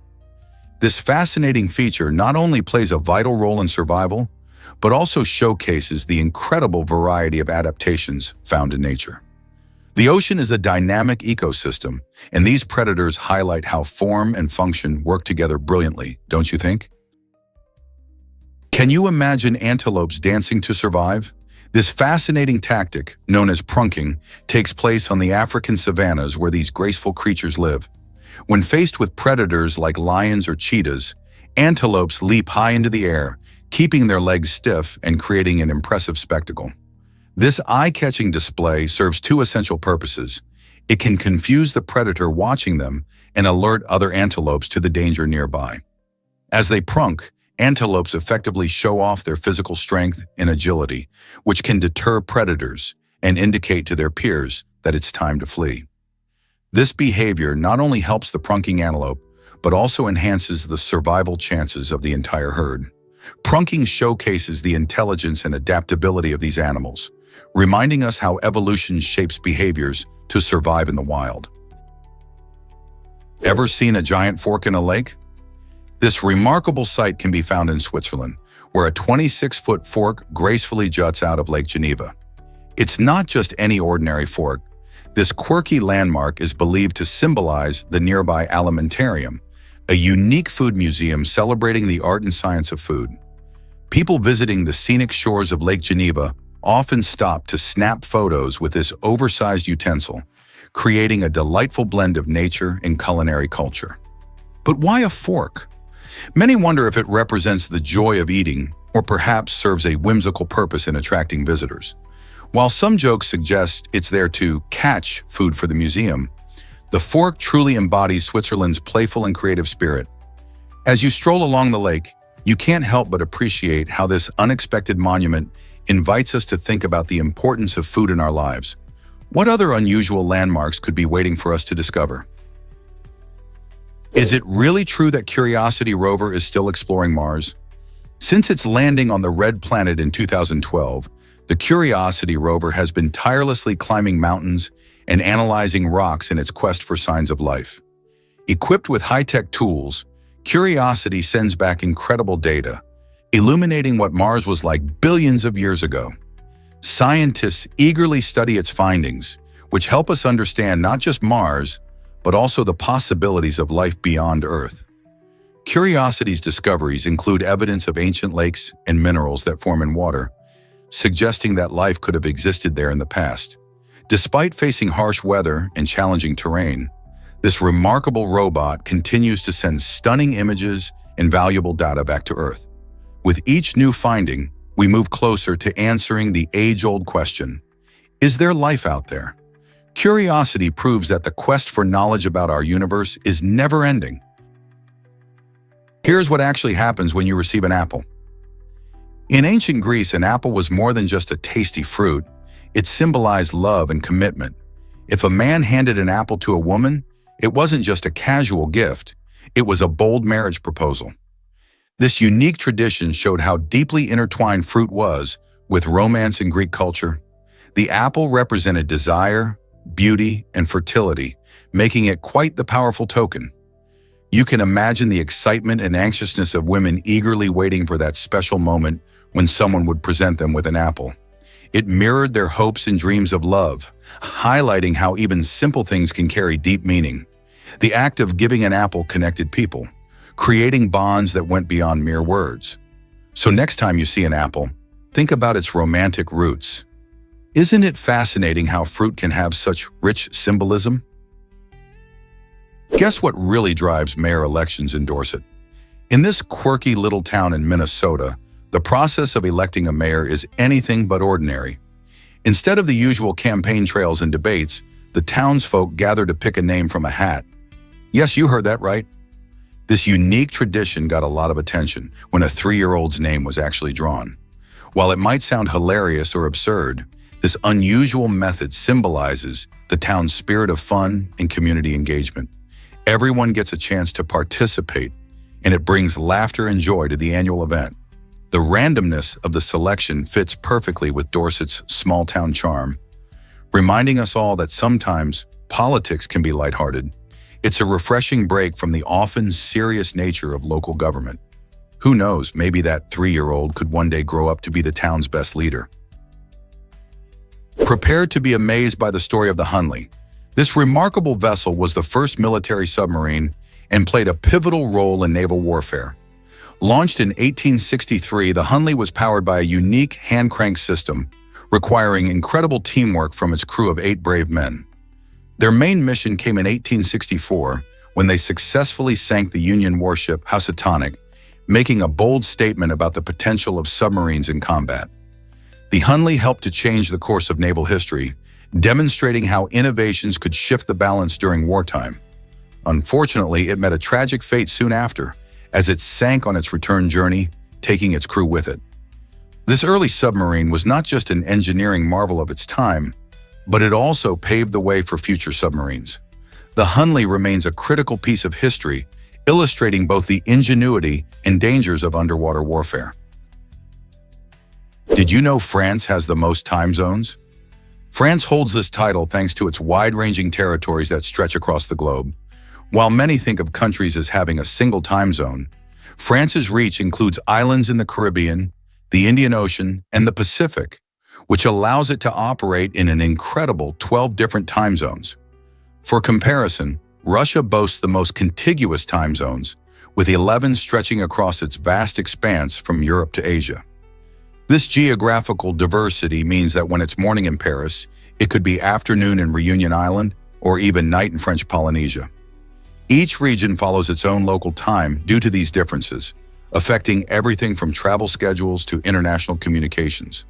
This fascinating feature not only plays a vital role in survival, but also showcases the incredible variety of adaptations found in nature. The ocean is a dynamic ecosystem, and these predators highlight how form and function work together brilliantly, don't you think? Can you imagine antelopes dancing to survive? This fascinating tactic, known as prunking, takes place on the African savannas where these graceful creatures live. When faced with predators like lions or cheetahs, antelopes leap high into the air, keeping their legs stiff and creating an impressive spectacle. This eye-catching display serves two essential purposes. It can confuse the predator watching them and alert other antelopes to the danger nearby. As they prunk, antelopes effectively show off their physical strength and agility, which can deter predators and indicate to their peers that it's time to flee. This behavior not only helps the prunking antelope, but also enhances the survival chances of the entire herd. Prunking showcases the intelligence and adaptability of these animals, reminding us how evolution shapes behaviors to survive in the wild. Ever seen a giant fork in a lake? This remarkable sight can be found in Switzerland, where a 26-foot fork gracefully juts out of Lake Geneva. It's not just any ordinary fork. This quirky landmark is believed to symbolize the nearby Alimentarium, a unique food museum celebrating the art and science of food. People visiting the scenic shores of Lake Geneva often stop to snap photos with this oversized utensil, creating a delightful blend of nature and culinary culture. But why a fork? Many wonder if it represents the joy of eating or perhaps serves a whimsical purpose in attracting visitors. While some jokes suggest it's there to catch food for the museum, the fork truly embodies Switzerland's playful and creative spirit. As you stroll along the lake, you can't help but appreciate how this unexpected monument invites us to think about the importance of food in our lives. What other unusual landmarks could be waiting for us to discover? Is it really true that Curiosity rover is still exploring Mars? Since its landing on the Red Planet in 2012, the Curiosity rover has been tirelessly climbing mountains and analyzing rocks in its quest for signs of life. Equipped with high-tech tools, Curiosity sends back incredible data, illuminating what Mars was like billions of years ago. Scientists eagerly study its findings, which help us understand not just Mars, but also the possibilities of life beyond Earth. Curiosity's discoveries include evidence of ancient lakes and minerals that form in water, suggesting that life could have existed there in the past. Despite facing harsh weather and challenging terrain, this remarkable robot continues to send stunning images and valuable data back to Earth. With each new finding, we move closer to answering the age-old question, is there life out there? Curiosity proves that the quest for knowledge about our universe is never-ending. Here's what actually happens when you receive an apple. In ancient Greece, an apple was more than just a tasty fruit. It symbolized love and commitment. If a man handed an apple to a woman, it wasn't just a casual gift, it was a bold marriage proposal. This unique tradition showed how deeply intertwined fruit was with romance in Greek culture. The apple represented desire, beauty, and fertility, making it quite the powerful token. You can imagine the excitement and anxiousness of women eagerly waiting for that special moment when someone would present them with an apple. It mirrored their hopes and dreams of love, highlighting how even simple things can carry deep meaning. The act of giving an apple connected people, creating bonds that went beyond mere words. So next time you see an apple, think about its romantic roots. Isn't it fascinating how fruit can have such rich symbolism? Guess what really drives mayor elections in Dorset? In this quirky little town in Minnesota, the process of electing a mayor is anything but ordinary. Instead of the usual campaign trails and debates, the townsfolk gather to pick a name from a hat. Yes, you heard that right. This unique tradition got a lot of attention when a 3-year-old's name was actually drawn. While it might sound hilarious or absurd, this unusual method symbolizes the town's spirit of fun and community engagement. Everyone gets a chance to participate, and it brings laughter and joy to the annual event. The randomness of the selection fits perfectly with Dorset's small-town charm, reminding us all that sometimes politics can be lighthearted. It's a refreshing break from the often serious nature of local government. Who knows, maybe that 3-year-old could one day grow up to be the town's best leader. Prepare to be amazed by the story of the Hunley. This remarkable vessel was the first military submarine and played a pivotal role in naval warfare. Launched in 1863, the Hunley was powered by a unique hand-crank system, requiring incredible teamwork from its crew of 8 brave men. Their main mission came in 1864, when they successfully sank the Union warship Housatonic, making a bold statement about the potential of submarines in combat. The Hunley helped to change the course of naval history, demonstrating how innovations could shift the balance during wartime. Unfortunately, it met a tragic fate soon after, as it sank on its return journey, taking its crew with it. This early submarine was not just an engineering marvel of its time, but it also paved the way for future submarines. The Hunley remains a critical piece of history, illustrating both the ingenuity and dangers of underwater warfare. Did you know France has the most time zones? France holds this title thanks to its wide-ranging territories that stretch across the globe. While many think of countries as having a single time zone, France's reach includes islands in the Caribbean, the Indian Ocean, and the Pacific, which allows it to operate in an incredible 12 different time zones. For comparison, Russia boasts the most contiguous time zones, with 11 stretching across its vast expanse from Europe to Asia. This geographical diversity means that when it's morning in Paris, it could be afternoon in Reunion Island or even night in French Polynesia. Each region follows its own local time due to these differences, affecting everything from travel schedules to international communications.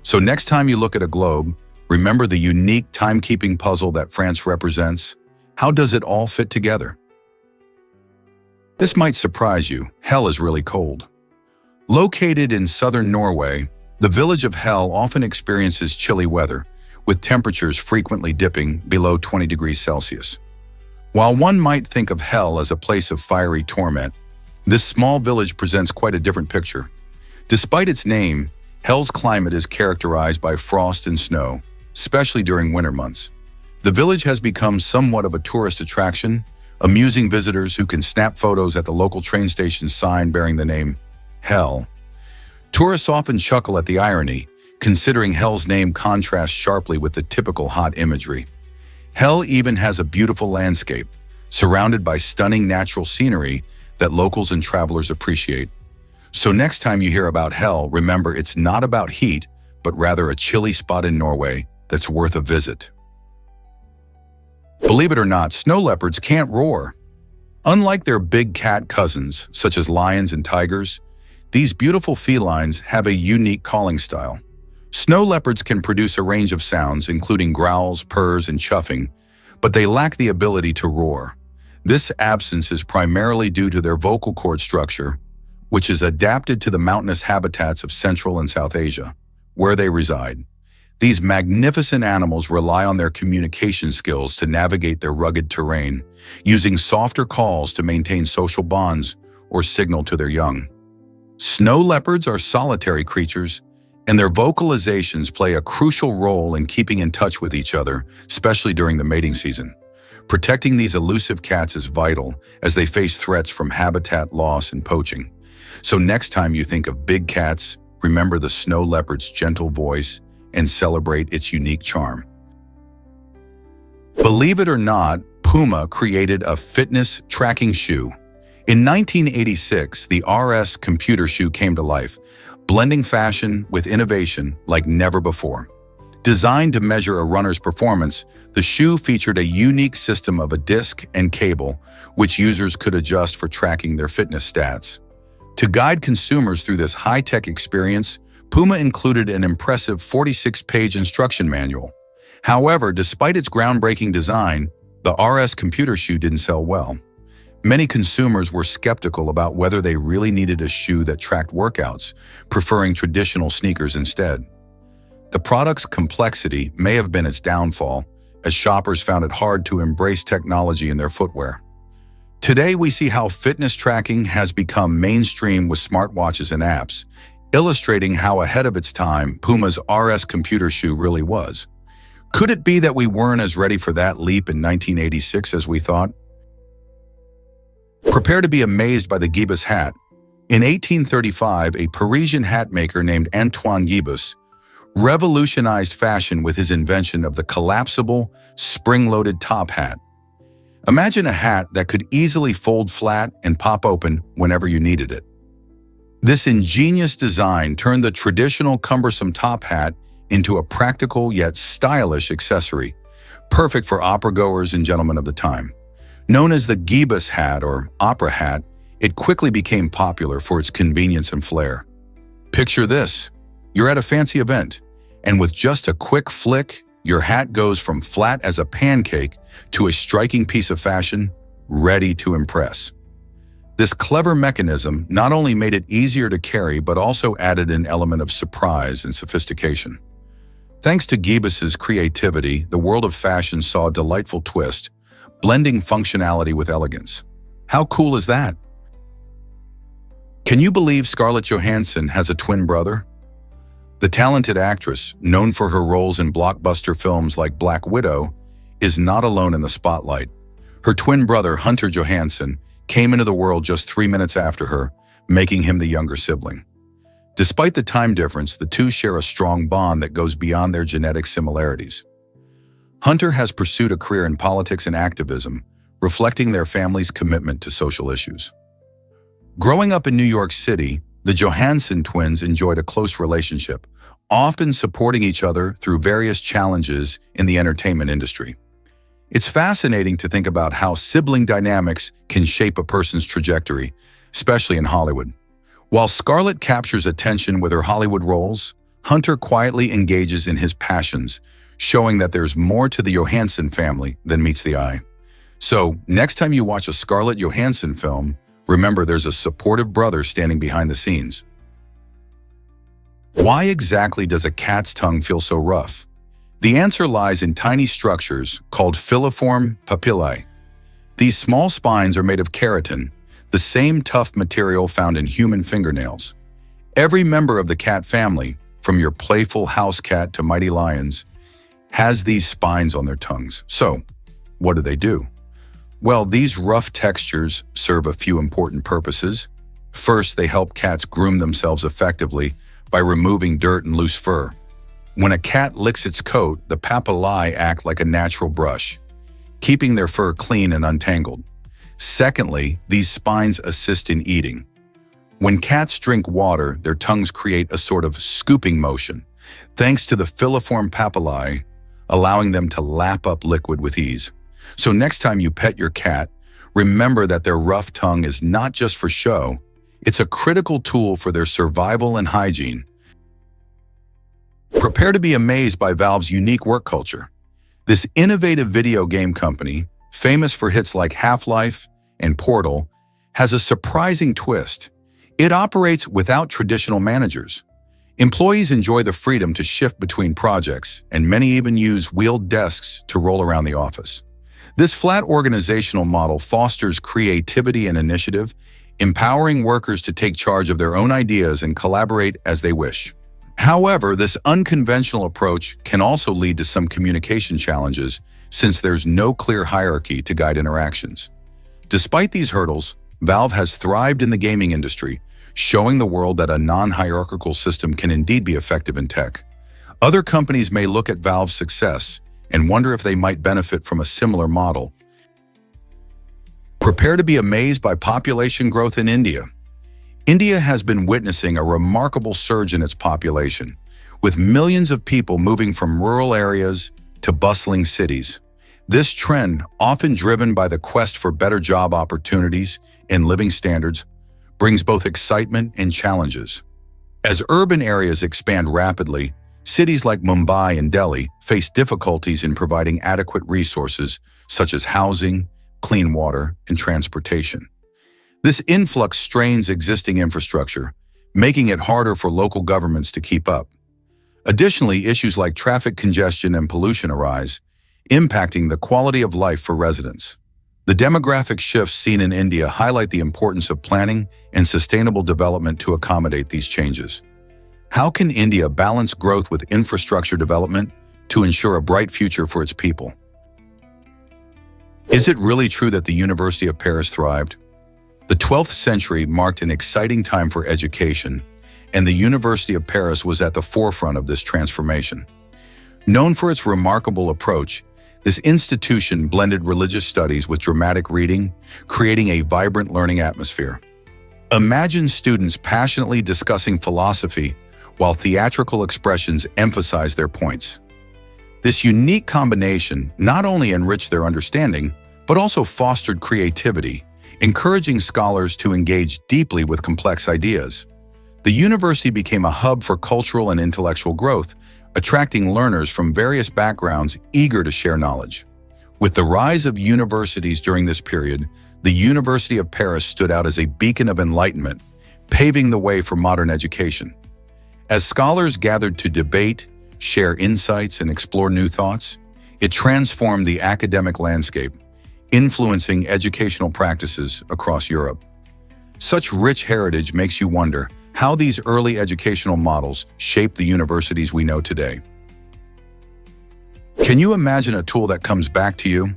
So next time you look at a globe, remember the unique timekeeping puzzle that France represents. How does it all fit together? This might surprise you. Hell is really cold. Located in southern Norway, the village of Hell often experiences chilly weather, with temperatures frequently dipping below 20 degrees Celsius. While one might think of Hell as a place of fiery torment, this small village presents quite a different picture. Despite its name, Hell's climate is characterized by frost and snow, especially during winter months. The village has become somewhat of a tourist attraction, amusing visitors who can snap photos at the local train station's sign bearing the name Hell. Tourists often chuckle at the irony, considering Hell's name contrasts sharply with the typical hot imagery. Hell even has a beautiful landscape, surrounded by stunning natural scenery that locals and travelers appreciate. So next time you hear about Hell, remember it's not about heat, but rather a chilly spot in Norway that's worth a visit. Believe it or not, snow leopards can't roar. Unlike their big cat cousins, such as lions and tigers, these beautiful felines have a unique calling style. Snow leopards can produce a range of sounds, including growls, purrs, and chuffing, but they lack the ability to roar. This absence is primarily due to their vocal cord structure, which is adapted to the mountainous habitats of Central and South Asia, where they reside. These magnificent animals rely on their communication skills to navigate their rugged terrain, using softer calls to maintain social bonds or signal to their young. Snow leopards are solitary creatures, and their vocalizations play a crucial role in keeping in touch with each other, especially during the mating season. Protecting these elusive cats is vital as they face threats from habitat loss and poaching. So next time you think of big cats, remember the snow leopard's gentle voice and celebrate its unique charm. Believe it or not, Puma created a fitness tracking shoe. In 1986, the RS computer shoe came to life, blending fashion with innovation like never before. Designed to measure a runner's performance, the shoe featured a unique system of a disc and cable, which users could adjust for tracking their fitness stats. To guide consumers through this high-tech experience, Puma included an impressive 46-page instruction manual. However, despite its groundbreaking design, the RS computer shoe didn't sell well. Many consumers were skeptical about whether they really needed a shoe that tracked workouts, preferring traditional sneakers instead. The product's complexity may have been its downfall, as shoppers found it hard to embrace technology in their footwear. Today, we see how fitness tracking has become mainstream with smartwatches and apps, illustrating how ahead of its time Puma's RS computer shoe really was. Could it be that we weren't as ready for that leap in 1986 as we thought? Prepare to be amazed by the Gibus hat. In 1835, a Parisian hat maker named Antoine Gibus revolutionized fashion with his invention of the collapsible, spring-loaded top hat. Imagine a hat that could easily fold flat and pop open whenever you needed it. This ingenious design turned the traditional cumbersome top hat into a practical yet stylish accessory, perfect for opera-goers and gentlemen of the time. Known as the Gibus hat or opera hat, it quickly became popular for its convenience and flair. Picture this. You're at a fancy event, and with just a quick flick, your hat goes from flat as a pancake to a striking piece of fashion, ready to impress. This clever mechanism not only made it easier to carry, but also added an element of surprise and sophistication. Thanks to Gibus's creativity, the world of fashion saw a delightful twist, blending functionality with elegance. How cool is that? Can you believe Scarlett Johansson has a twin brother? The talented actress, known for her roles in blockbuster films like Black Widow, is not alone in the spotlight. Her twin brother, Hunter Johansson, came into the world just 3 minutes after her, making him the younger sibling. Despite the time difference, the two share a strong bond that goes beyond their genetic similarities. Hunter has pursued a career in politics and activism, reflecting their family's commitment to social issues. Growing up in New York City, the Johansson twins enjoyed a close relationship, often supporting each other through various challenges in the entertainment industry. It's fascinating to think about how sibling dynamics can shape a person's trajectory, especially in Hollywood. While Scarlett captures attention with her Hollywood roles, Hunter quietly engages in his passions, showing that there's more to the Johansson family than meets the eye. So, next time you watch a Scarlett Johansson film, remember there's a supportive brother standing behind the scenes. Why exactly does a cat's tongue feel so rough? The answer lies in tiny structures called filiform papillae. These small spines are made of keratin, the same tough material found in human fingernails. Every member of the cat family, from your playful house cat to mighty lions, has these spines on their tongues. So, what do? Well, these rough textures serve a few important purposes. First, they help cats groom themselves effectively by removing dirt and loose fur. When a cat licks its coat, the papillae act like a natural brush, keeping their fur clean and untangled. Secondly, these spines assist in eating. When cats drink water, their tongues create a sort of scooping motion, thanks to the filiform papillae, allowing them to lap up liquid with ease. So next time you pet your cat, remember that their rough tongue is not just for show, it's a critical tool for their survival and hygiene. Prepare to be amazed by Valve's unique work culture. This innovative video game company, famous for hits like Half-Life and Portal, has a surprising twist. It operates without traditional managers. Employees enjoy the freedom to shift between projects, and many even use wheeled desks to roll around the office. This flat organizational model fosters creativity and initiative, empowering workers to take charge of their own ideas and collaborate as they wish. However, this unconventional approach can also lead to some communication challenges since there's no clear hierarchy to guide interactions. Despite these hurdles, Valve has thrived in the gaming industry, showing the world that a non-hierarchical system can indeed be effective in tech. Other companies may look at Valve's success and wonder if they might benefit from a similar model. Prepare to be amazed by population growth in India. India has been witnessing a remarkable surge in its population, with millions of people moving from rural areas to bustling cities. This trend, often driven by the quest for better job opportunities and living standards, brings both excitement and challenges. As urban areas expand rapidly, cities like Mumbai and Delhi face difficulties in providing adequate resources such as housing, clean water, and transportation. This influx strains existing infrastructure, making it harder for local governments to keep up. Additionally, issues like traffic congestion and pollution arise, impacting the quality of life for residents. The demographic shifts seen in India highlight the importance of planning and sustainable development to accommodate these changes. How can India balance growth with infrastructure development to ensure a bright future for its people? Is it really true that the University of Paris thrived? The 12th century marked an exciting time for education, and the University of Paris was at the forefront of this transformation. Known for its remarkable approach, this institution blended religious studies with dramatic reading, creating a vibrant learning atmosphere. Imagine students passionately discussing philosophy while theatrical expressions emphasize their points. This unique combination not only enriched their understanding, but also fostered creativity, encouraging scholars to engage deeply with complex ideas. The university became a hub for cultural and intellectual growth, attracting learners from various backgrounds eager to share knowledge. With the rise of universities during this period, the University of Paris stood out as a beacon of enlightenment, paving the way for modern education. As scholars gathered to debate, share insights, and explore new thoughts, it transformed the academic landscape, influencing educational practices across Europe. Such rich heritage makes you wonder how these early educational models shaped the universities we know today. Can you imagine a tool that comes back to you?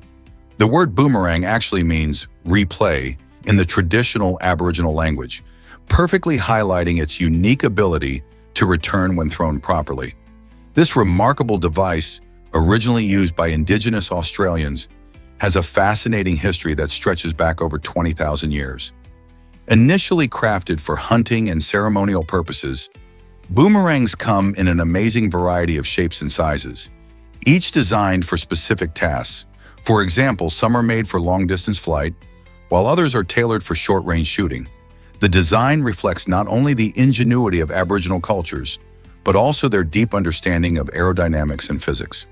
The word boomerang actually means replay in the traditional Aboriginal language, perfectly highlighting its unique ability to return when thrown properly. This remarkable device, originally used by Indigenous Australians, has a fascinating history that stretches back over 20,000 years. Initially crafted for hunting and ceremonial purposes, boomerangs come in an amazing variety of shapes and sizes, each designed for specific tasks. For example, some are made for long-distance flight, while others are tailored for short-range shooting. The design reflects not only the ingenuity of Aboriginal cultures, but also their deep understanding of aerodynamics and physics.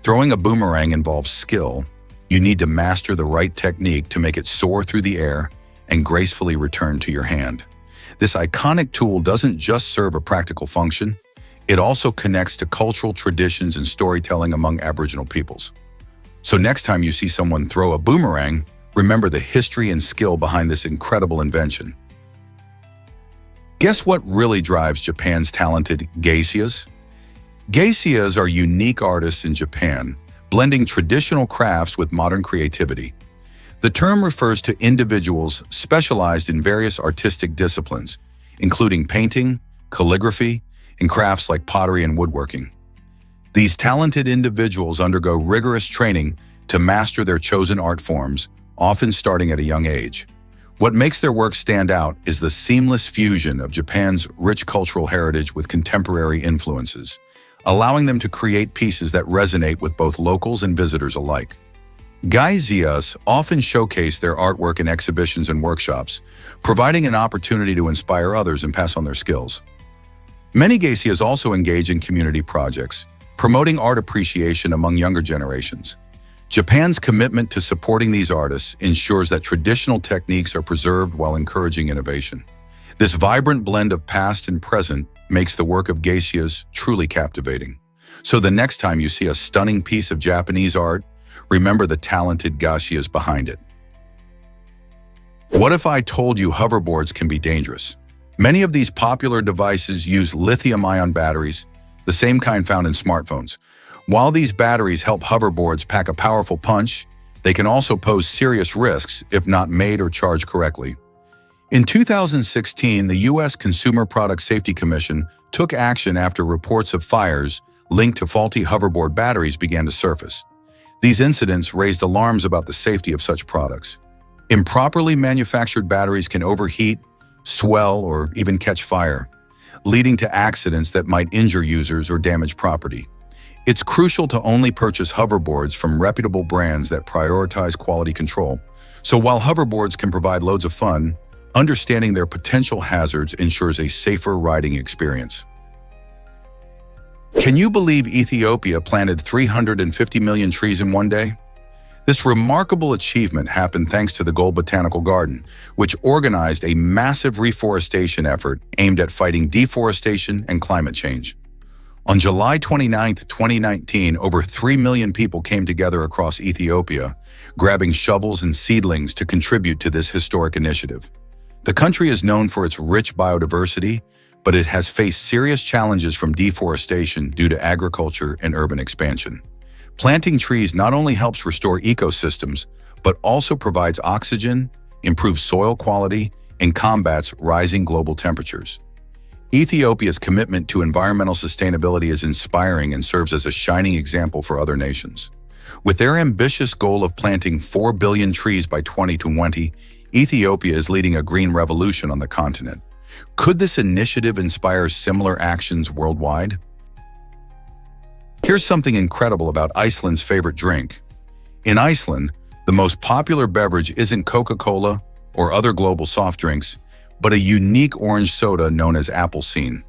Throwing a boomerang involves skill. You need to master the right technique to make it soar through the air and gracefully return to your hand. This iconic tool doesn't just serve a practical function, it also connects to cultural traditions and storytelling among Aboriginal peoples. So next time you see someone throw a boomerang, remember the history and skill behind this incredible invention. Guess what really drives Japan's talented geishas? Geishas are unique artists in Japan, blending traditional crafts with modern creativity. The term refers to individuals specialized in various artistic disciplines, including painting, calligraphy, and crafts like pottery and woodworking. These talented individuals undergo rigorous training to master their chosen art forms, often starting at a young age. What makes their work stand out is the seamless fusion of Japan's rich cultural heritage with contemporary influences, allowing them to create pieces that resonate with both locals and visitors alike. Geishas often showcase their artwork in exhibitions and workshops, providing an opportunity to inspire others and pass on their skills. Many geishas also engage in community projects, promoting art appreciation among younger generations. Japan's commitment to supporting these artists ensures that traditional techniques are preserved while encouraging innovation. This vibrant blend of past and present makes the work of geishas truly captivating. So the next time you see a stunning piece of Japanese art, remember the talented geishas behind it. What if I told you hoverboards can be dangerous? Many of these popular devices use lithium-ion batteries, the same kind found in smartphones. While these batteries help hoverboards pack a powerful punch, they can also pose serious risks if not made or charged correctly. In 2016, the U.S. Consumer Product Safety Commission took action after reports of fires linked to faulty hoverboard batteries began to surface. These incidents raised alarms about the safety of such products. Improperly manufactured batteries can overheat, swell, or even catch fire, leading to accidents that might injure users or damage property. It's crucial to only purchase hoverboards from reputable brands that prioritize quality control. So while hoverboards can provide loads of fun, understanding their potential hazards ensures a safer riding experience. Can you believe Ethiopia planted 350 million trees in one day? This remarkable achievement happened thanks to the Gold Botanical Garden, which organized a massive reforestation effort aimed at fighting deforestation and climate change. On July 29, 2019, over 3 million people came together across Ethiopia, grabbing shovels and seedlings to contribute to this historic initiative. The country is known for its rich biodiversity, but it has faced serious challenges from deforestation due to agriculture and urban expansion. Planting trees not only helps restore ecosystems, but also provides oxygen, improves soil quality, and combats rising global temperatures. Ethiopia's commitment to environmental sustainability is inspiring and serves as a shining example for other nations. With their ambitious goal of planting 4 billion trees by 2020, Ethiopia is leading a green revolution on the continent. Could this initiative inspire similar actions worldwide? Here's something incredible about Iceland's favorite drink. In Iceland, the most popular beverage isn't Coca-Cola or other global soft drinks, but a unique orange soda known as Appelsín.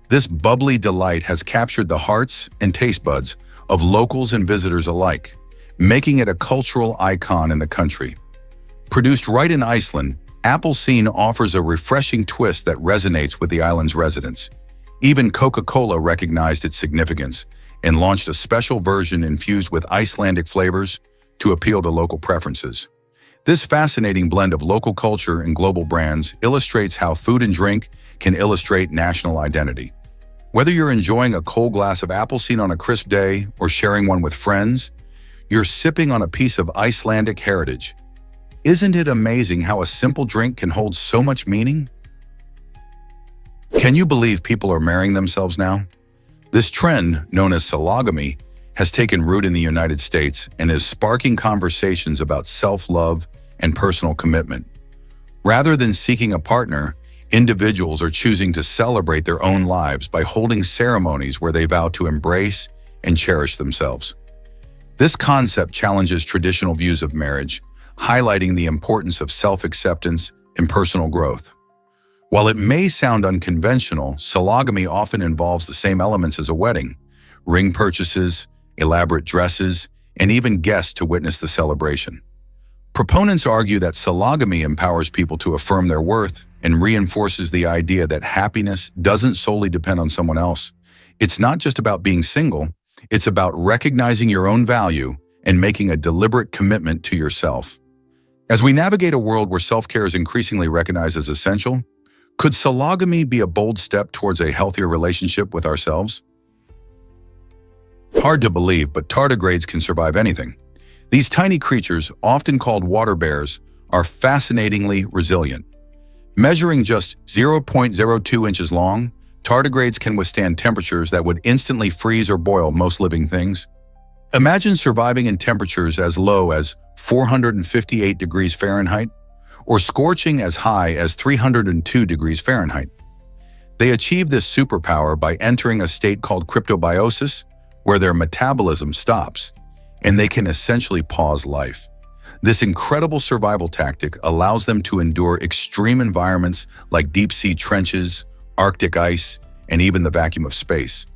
This bubbly delight has captured the hearts and taste buds of locals and visitors alike, making it a cultural icon in the country. Produced right in Iceland, Appelsín offers a refreshing twist that resonates with the island's residents. Even Coca-Cola recognized its significance and launched a special version infused with Icelandic flavors to appeal to local preferences. This fascinating blend of local culture and global brands illustrates how food and drink can illustrate national identity. Whether you're enjoying a cold glass of Appelsín on a crisp day or sharing one with friends, you're sipping on a piece of Icelandic heritage. Isn't it amazing how a simple drink can hold so much meaning? Can you believe people are marrying themselves now? This trend, known as sologamy, has taken root in the United States and is sparking conversations about self-love and personal commitment. Rather than seeking a partner, individuals are choosing to celebrate their own lives by holding ceremonies where they vow to embrace and cherish themselves. This concept challenges traditional views of marriage, highlighting the importance of self-acceptance and personal growth. While it may sound unconventional, sologamy often involves the same elements as a wedding: ring purchases, elaborate dresses, and even guests to witness the celebration. Proponents argue that sologamy empowers people to affirm their worth and reinforces the idea that happiness doesn't solely depend on someone else. It's not just about being single, it's about recognizing your own value and making a deliberate commitment to yourself. As we navigate a world where self-care is increasingly recognized as essential, could sologamy be a bold step towards a healthier relationship with ourselves? Hard to believe, but tardigrades can survive anything. These tiny creatures, often called water bears, are fascinatingly resilient. Measuring just 0.02 inches long, tardigrades can withstand temperatures that would instantly freeze or boil most living things. Imagine surviving in temperatures as low as 458 degrees Fahrenheit or scorching as high as 302 degrees Fahrenheit. They achieve this superpower by entering a state called cryptobiosis, where their metabolism stops, and they can essentially pause life. This incredible survival tactic allows them to endure extreme environments like deep-sea trenches, Arctic ice, and even the vacuum of space.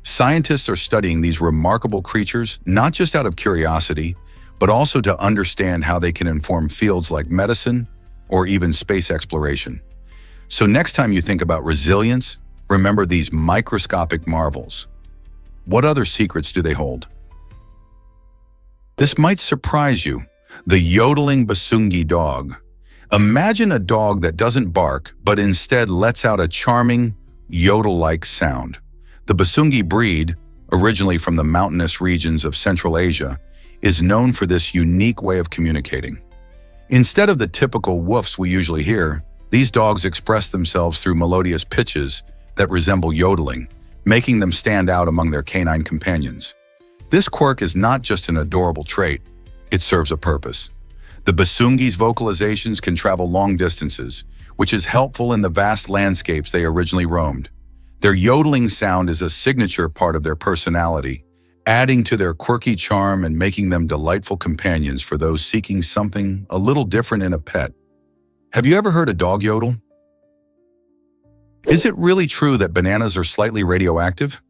Scientists are studying these remarkable creatures not just out of curiosity, but also to understand how they can inform fields like medicine or even space exploration. So next time you think about resilience, remember these microscopic marvels. What other secrets do they hold? This might surprise you: the yodeling Basungi dog. Imagine a dog that doesn't bark, but instead lets out a charming, yodel-like sound. The Basungi breed, originally from the mountainous regions of Central Asia, is known for this unique way of communicating. Instead of the typical woofs we usually hear, these dogs express themselves through melodious pitches that resemble yodeling, making them stand out among their canine companions. This quirk is not just an adorable trait, it serves a purpose. The Basungi's vocalizations can travel long distances, which is helpful in the vast landscapes they originally roamed. Their yodeling sound is a signature part of their personality, adding to their quirky charm and making them delightful companions for those seeking something a little different in a pet. Have you ever heard a dog yodel? Is it really true that bananas are slightly radioactive?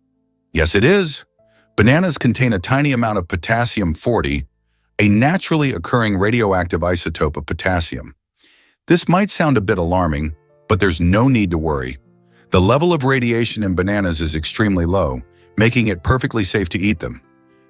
Yes, it is. Bananas contain a tiny amount of potassium-40, a naturally occurring radioactive isotope of potassium. This might sound a bit alarming, but there's no need to worry. The level of radiation in bananas is extremely low, making it perfectly safe to eat them.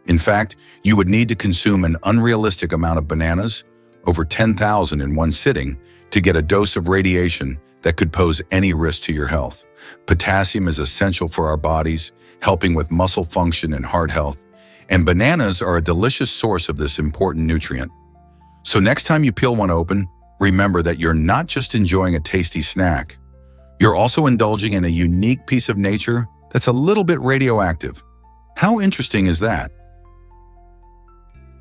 In fact, you would need to consume an unrealistic amount of bananas, over 10,000 in one sitting, to get a dose of radiation that could pose any risk to your health. Potassium is essential for our bodies, helping with muscle function and heart health, and bananas are a delicious source of this important nutrient. So next time you peel one open, remember that you're not just enjoying a tasty snack. You're also indulging in a unique piece of nature that's a little bit radioactive. How interesting is that?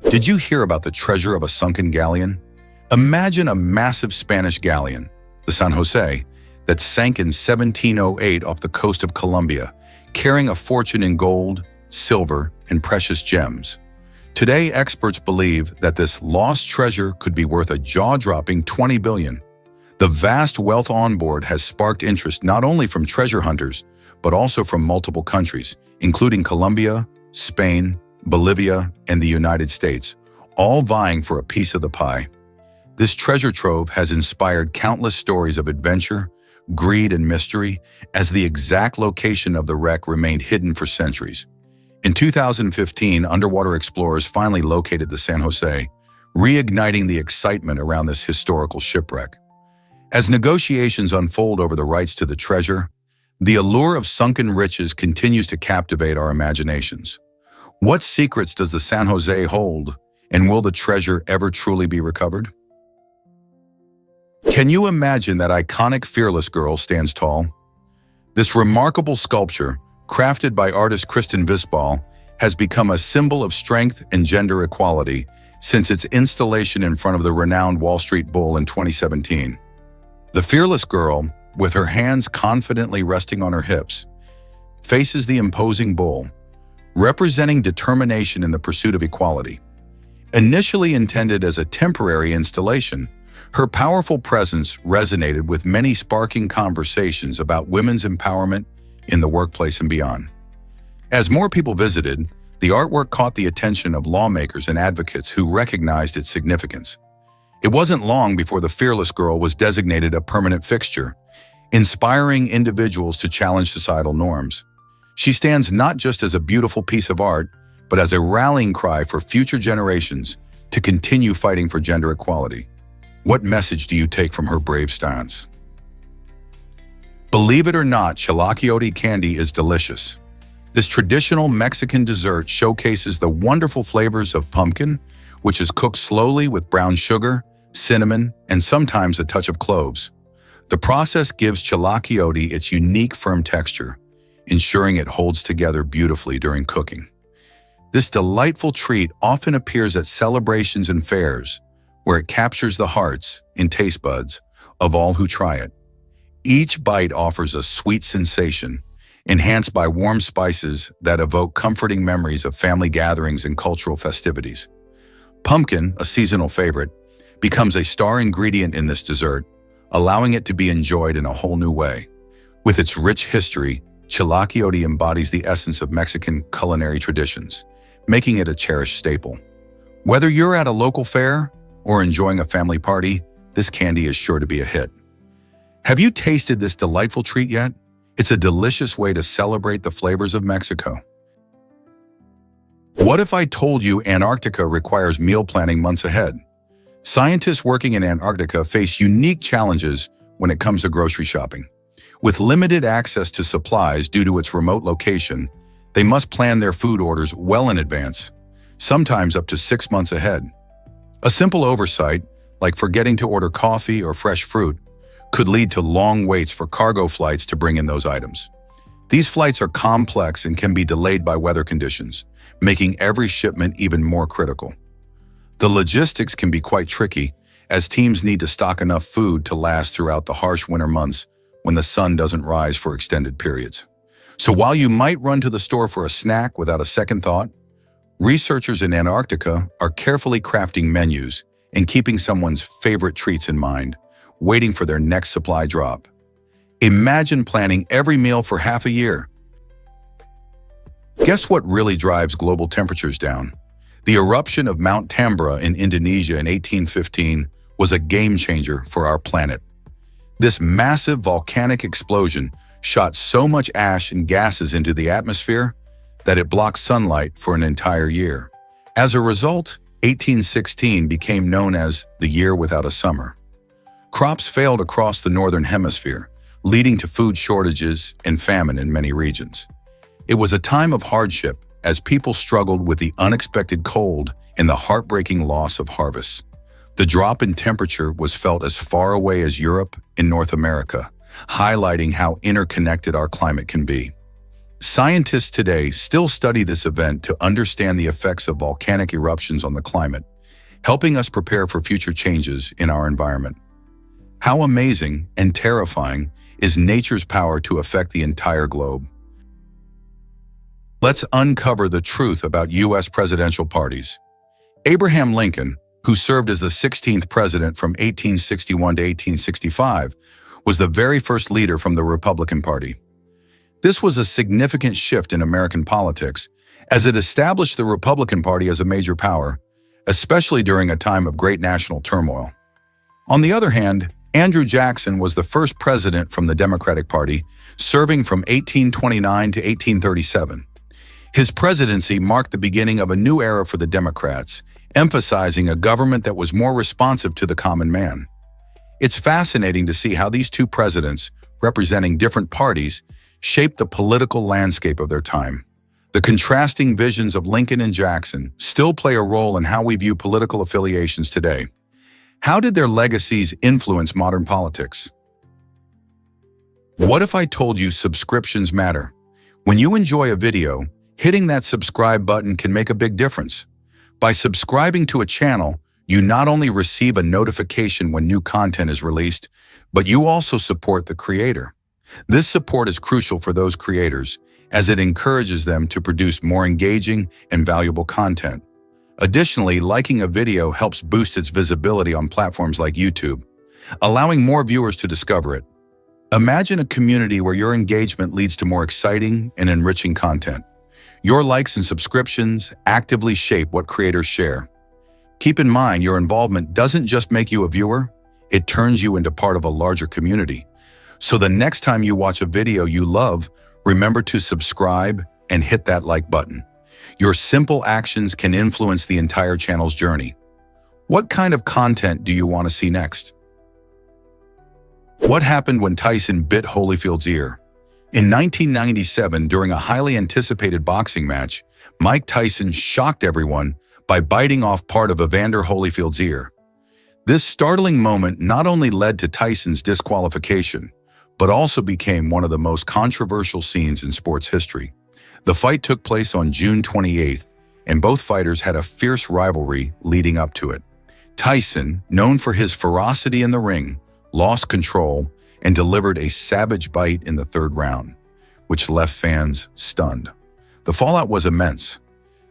Did you hear about the treasure of a sunken galleon? Imagine a massive Spanish galleon, the San Jose, that sank in 1708 off the coast of Colombia, carrying a fortune in gold, silver, and precious gems. Today, experts believe that this lost treasure could be worth a jaw-dropping $20 billion. The vast wealth on board has sparked interest not only from treasure hunters, but also from multiple countries, including Colombia, Spain, Bolivia, and the United States, all vying for a piece of the pie. This treasure trove has inspired countless stories of adventure, greed, and mystery, as the exact location of the wreck remained hidden for centuries. In 2015, underwater explorers finally located the San Jose, reigniting the excitement around this historical shipwreck. As negotiations unfold over the rights to the treasure, the allure of sunken riches continues to captivate our imaginations. What secrets does the San Jose hold, and will the treasure ever truly be recovered? Can you imagine that iconic Fearless Girl stands tall? This remarkable sculpture, crafted by artist Kristen Visbal, has become a symbol of strength and gender equality since its installation in front of the renowned Wall Street Bull in 2017. The fearless girl, with her hands confidently resting on her hips, faces the imposing bull, representing determination in the pursuit of equality. Initially intended as a temporary installation, her powerful presence resonated with many, sparking conversations about women's empowerment in the workplace and beyond. As more people visited, the artwork caught the attention of lawmakers and advocates who recognized its significance. It wasn't long before the fearless girl was designated a permanent fixture, inspiring individuals to challenge societal norms. She stands not just as a beautiful piece of art, but as a rallying cry for future generations to continue fighting for gender equality. What message do you take from her brave stance? Believe it or not, chilaquiote candy is delicious. This traditional Mexican dessert showcases the wonderful flavors of pumpkin, which is cooked slowly with brown sugar, cinnamon, and sometimes a touch of cloves. The process gives chilaquiote its unique firm texture, ensuring it holds together beautifully during cooking. This delightful treat often appears at celebrations and fairs, where it captures the hearts and taste buds of all who try it. Each bite offers a sweet sensation, enhanced by warm spices that evoke comforting memories of family gatherings and cultural festivities. Pumpkin, a seasonal favorite, becomes a star ingredient in this dessert, allowing it to be enjoyed in a whole new way. With its rich history, chilaquiote embodies the essence of Mexican culinary traditions, making it a cherished staple. Whether you're at a local fair or enjoying a family party, this candy is sure to be a hit. Have you tasted this delightful treat yet? It's a delicious way to celebrate the flavors of Mexico. What if I told you Antarctica requires meal planning months ahead? Scientists working in Antarctica face unique challenges when it comes to grocery shopping. With limited access to supplies due to its remote location, they must plan their food orders well in advance, sometimes up to 6 months ahead. A simple oversight, like forgetting to order coffee or fresh fruit, could lead to long waits for cargo flights to bring in those items. These flights are complex and can be delayed by weather conditions, making every shipment even more critical. The logistics can be quite tricky, as teams need to stock enough food to last throughout the harsh winter months when the sun doesn't rise for extended periods. So while you might run to the store for a snack without a second thought, researchers in Antarctica are carefully crafting menus and keeping someone's favorite treats in mind, waiting for their next supply drop. Imagine planning every meal for half a year. Guess what really drives global temperatures down? The eruption of Mount Tambora in Indonesia in 1815 was a game changer for our planet. This massive volcanic explosion shot so much ash and gases into the atmosphere that it blocked sunlight for an entire year. As a result, 1816 became known as the year without a summer. Crops failed across the northern hemisphere, leading to food shortages and famine in many regions. It was a time of hardship as people struggled with the unexpected cold and the heartbreaking loss of harvests. The drop in temperature was felt as far away as Europe and North America, highlighting how interconnected our climate can be. Scientists today still study this event to understand the effects of volcanic eruptions on the climate, helping us prepare for future changes in our environment. How amazing and terrifying is nature's power to affect the entire globe? Let's uncover the truth about U.S. presidential parties. Abraham Lincoln, who served as the 16th president from 1861 to 1865, was the very first leader from the Republican Party. This was a significant shift in American politics, as it established the Republican Party as a major power, especially during a time of great national turmoil. On the other hand, Andrew Jackson was the first president from the Democratic Party, serving from 1829 to 1837. His presidency marked the beginning of a new era for the Democrats, emphasizing a government that was more responsive to the common man. It's fascinating to see how these two presidents, representing different parties, shaped the political landscape of their time. The contrasting visions of Lincoln and Jackson still play a role in how we view political affiliations today. How did their legacies influence modern politics? What if I told you subscriptions matter? When you enjoy a video, hitting that subscribe button can make a big difference. By subscribing to a channel, You not only receive a notification when new content is released, but you also support the creator. This support is crucial for those creators, as it encourages them to produce more engaging and valuable content. Additionally, liking a video helps boost its visibility on platforms like YouTube, allowing more viewers to discover it. Imagine a community where your engagement leads to more exciting and enriching content. Your likes and subscriptions actively shape what creators share. Keep in mind, your involvement doesn't just make you a viewer, it turns you into part of a larger community. So the next time you watch a video you love, remember to subscribe and hit that like button. Your simple actions can influence the entire channel's journey. What kind of content do you want to see next? What happened when Tyson bit Holyfield's ear? In 1997, during a highly anticipated boxing match, Mike Tyson shocked everyone by biting off part of Evander Holyfield's ear. This startling moment not only led to Tyson's disqualification, but also became one of the most controversial scenes in sports history. The fight took place on June 28th, and both fighters had a fierce rivalry leading up to it. Tyson, known for his ferocity in the ring, lost control and delivered a savage bite in the third round, which left fans stunned. The fallout was immense.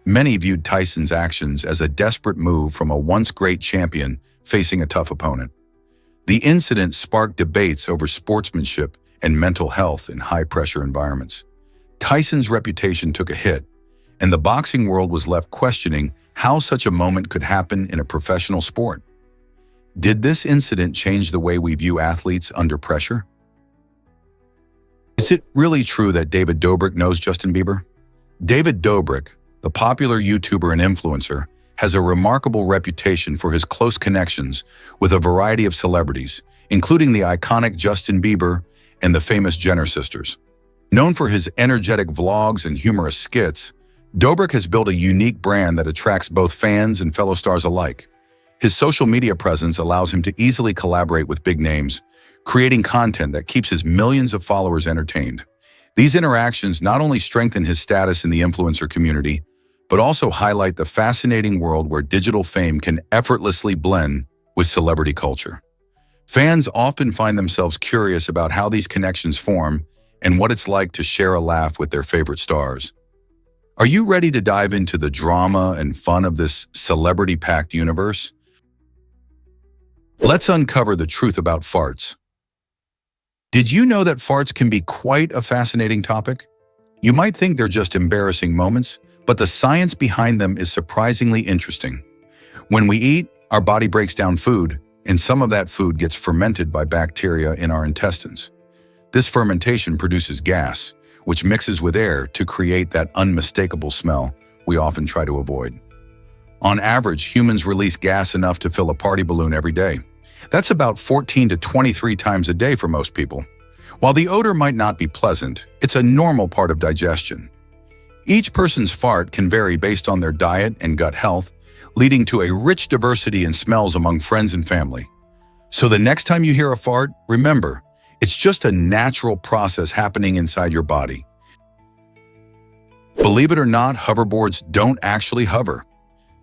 Many viewed Tyson's actions as a desperate move from a once great champion facing a tough opponent. The incident sparked debates over sportsmanship and mental health in high-pressure environments. Tyson's reputation took a hit, and the boxing world was left questioning how such a moment could happen in a professional sport. Did this incident change the way we view athletes under pressure? Is it really true that David Dobrik knows Justin Bieber? David Dobrik, the popular YouTuber and influencer, has a remarkable reputation for his close connections with a variety of celebrities, including the iconic Justin Bieber and the famous Jenner sisters. Known for his energetic vlogs and humorous skits, Dobrik has built a unique brand that attracts both fans and fellow stars alike. His social media presence allows him to easily collaborate with big names, creating content that keeps his millions of followers entertained. These interactions not only strengthen his status in the influencer community, but also highlight the fascinating world where digital fame can effortlessly blend with celebrity culture. Fans often find themselves curious about how these connections form and what it's like to share a laugh with their favorite stars. Are you ready to dive into the drama and fun of this celebrity-packed universe? Let's uncover the truth about farts. Did you know that farts can be quite a fascinating topic? You might think they're just embarrassing moments, but the science behind them is surprisingly interesting. When we eat, our body breaks down food, and some of that food gets fermented by bacteria in our intestines. This fermentation produces gas, which mixes with air to create that unmistakable smell we often try to avoid. On average, humans release gas enough to fill a party balloon every day. That's about 14 to 23 times a day for most people. While the odor might not be pleasant, it's a normal part of digestion. Each person's fart can vary based on their diet and gut health, leading to a rich diversity in smells among friends and family. So the next time you hear a fart, remember, it's just a natural process happening inside your body. Believe it or not, hoverboards don't actually hover.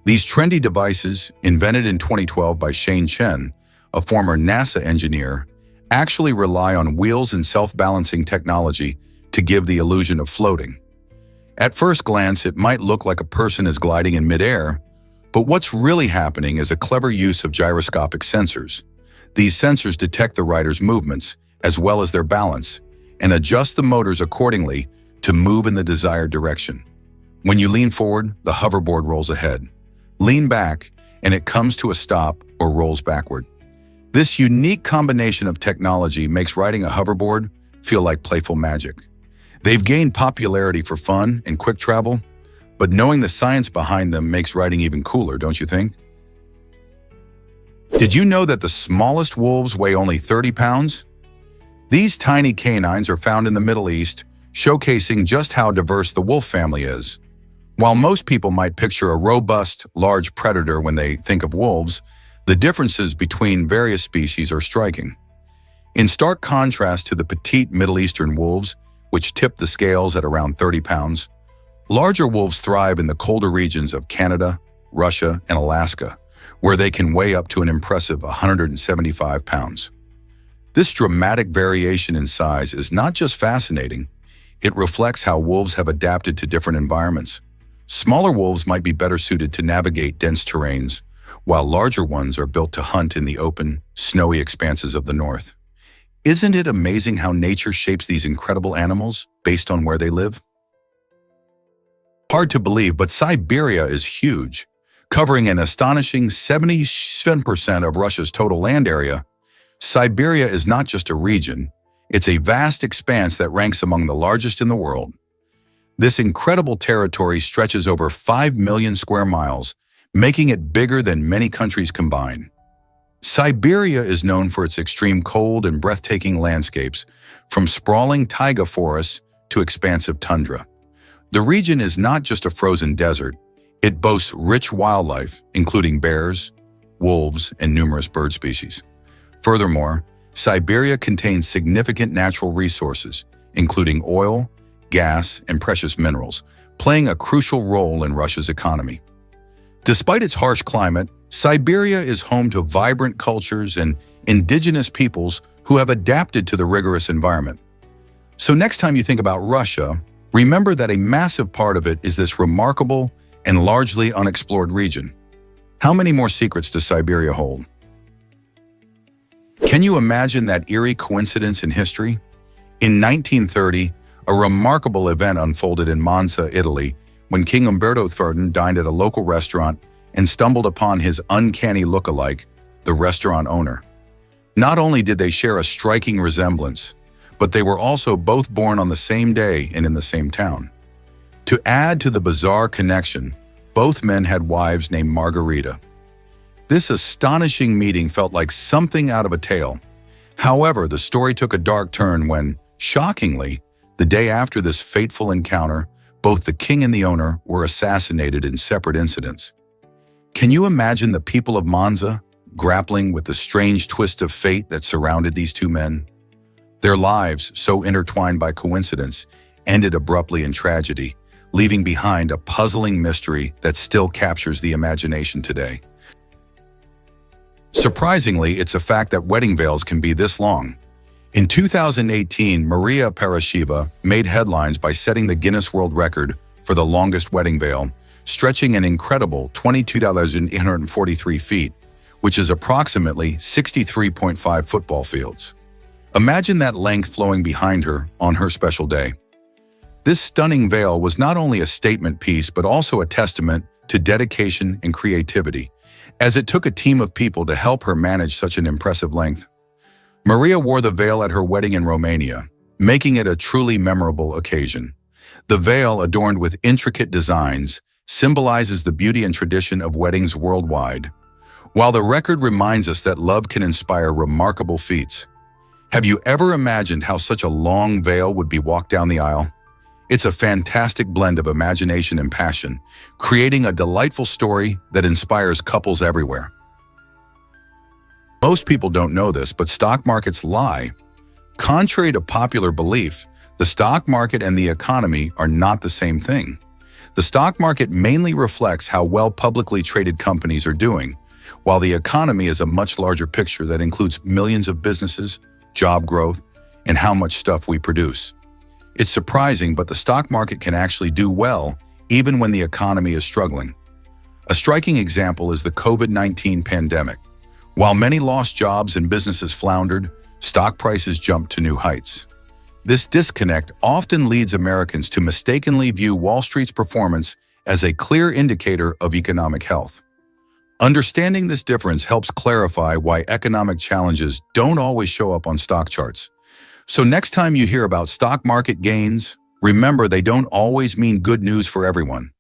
These trendy devices, invented in 2012 by Shane Chen, a former NASA engineer, actually rely on wheels and self-balancing technology to give the illusion of floating. At first glance, it might look like a person is gliding in midair, but what's really happening is a clever use of gyroscopic sensors. These sensors detect the rider's movements, as well as their balance, and adjust the motors accordingly to move in the desired direction. When you lean forward, the hoverboard rolls ahead. Lean back, and it comes to a stop or rolls backward. This unique combination of technology makes riding a hoverboard feel like playful magic. They've gained popularity for fun and quick travel, but knowing the science behind them makes riding even cooler, don't you think? Did you know that the smallest wolves weigh only 30 pounds? These tiny canines are found in the Middle East, showcasing just how diverse the wolf family is. While most people might picture a robust, large predator when they think of wolves, the differences between various species are striking. In stark contrast to the petite Middle Eastern wolves, which tip the scales at around 30 pounds, larger wolves thrive in the colder regions of Canada, Russia, and Alaska, where they can weigh up to an impressive 175 pounds. This dramatic variation in size is not just fascinating, it reflects how wolves have adapted to different environments. Smaller wolves might be better suited to navigate dense terrains, while larger ones are built to hunt in the open, snowy expanses of the north. Isn't it amazing how nature shapes these incredible animals based on where they live? Hard to believe, but Siberia is huge, covering an astonishing 77% of Russia's total land area. Siberia is not just a region, it's a vast expanse that ranks among the largest in the world. This incredible territory stretches over 5 million square miles, making it bigger than many countries combined. Siberia is known for its extreme cold and breathtaking landscapes, from sprawling taiga forests to expansive tundra. The region is not just a frozen desert, it boasts rich wildlife, including bears, wolves, and numerous bird species. Furthermore, Siberia contains significant natural resources, including oil, gas, and precious minerals, playing a crucial role in Russia's economy. Despite its harsh climate, Siberia is home to vibrant cultures and indigenous peoples who have adapted to the rigorous environment. So next time you think about Russia, remember that a massive part of it is this remarkable and largely unexplored region. How many more secrets does Siberia hold? Can you imagine that eerie coincidence in history? In 1930, a remarkable event unfolded in Monza, Italy, when King Umberto III dined at a local restaurant and stumbled upon his uncanny look-alike, the restaurant owner. Not only did they share a striking resemblance, but they were also both born on the same day and in the same town. To add to the bizarre connection, both men had wives named Margarita. This astonishing meeting felt like something out of a tale. However, the story took a dark turn when, shockingly, the day after this fateful encounter, both the king and the owner were assassinated in separate incidents. Can you imagine the people of Monza grappling with the strange twist of fate that surrounded these two men? Their lives, so intertwined by coincidence, ended abruptly in tragedy, leaving behind a puzzling mystery that still captures the imagination today. Surprisingly, it's a fact that wedding veils can be this long. In 2018, Maria Paraschiva made headlines by setting the Guinness World Record for the longest wedding veil, stretching an incredible 22,843 feet, which is approximately 63.5 football fields. Imagine that length flowing behind her on her special day. This stunning veil was not only a statement piece, but also a testament to dedication and creativity, as it took a team of people to help her manage such an impressive length. Maria wore the veil at her wedding in Romania, making it a truly memorable occasion. The veil, adorned with intricate designs, symbolizes the beauty and tradition of weddings worldwide. While the record reminds us that love can inspire remarkable feats, have you ever imagined how such a long veil would be walked down the aisle? It's a fantastic blend of imagination and passion, creating a delightful story that inspires couples everywhere. Most people don't know this, but stock markets lie. Contrary to popular belief, the stock market and the economy are not the same thing. The stock market mainly reflects how well publicly traded companies are doing, while the economy is a much larger picture that includes millions of businesses, job growth, and how much stuff we produce. It's surprising, but the stock market can actually do well even when the economy is struggling. A striking example is the COVID-19 pandemic. While many lost jobs and businesses floundered, stock prices jumped to new heights. This disconnect often leads Americans to mistakenly view Wall Street's performance as a clear indicator of economic health. Understanding this difference helps clarify why economic challenges don't always show up on stock charts. So next time you hear about stock market gains, remember they don't always mean good news for everyone.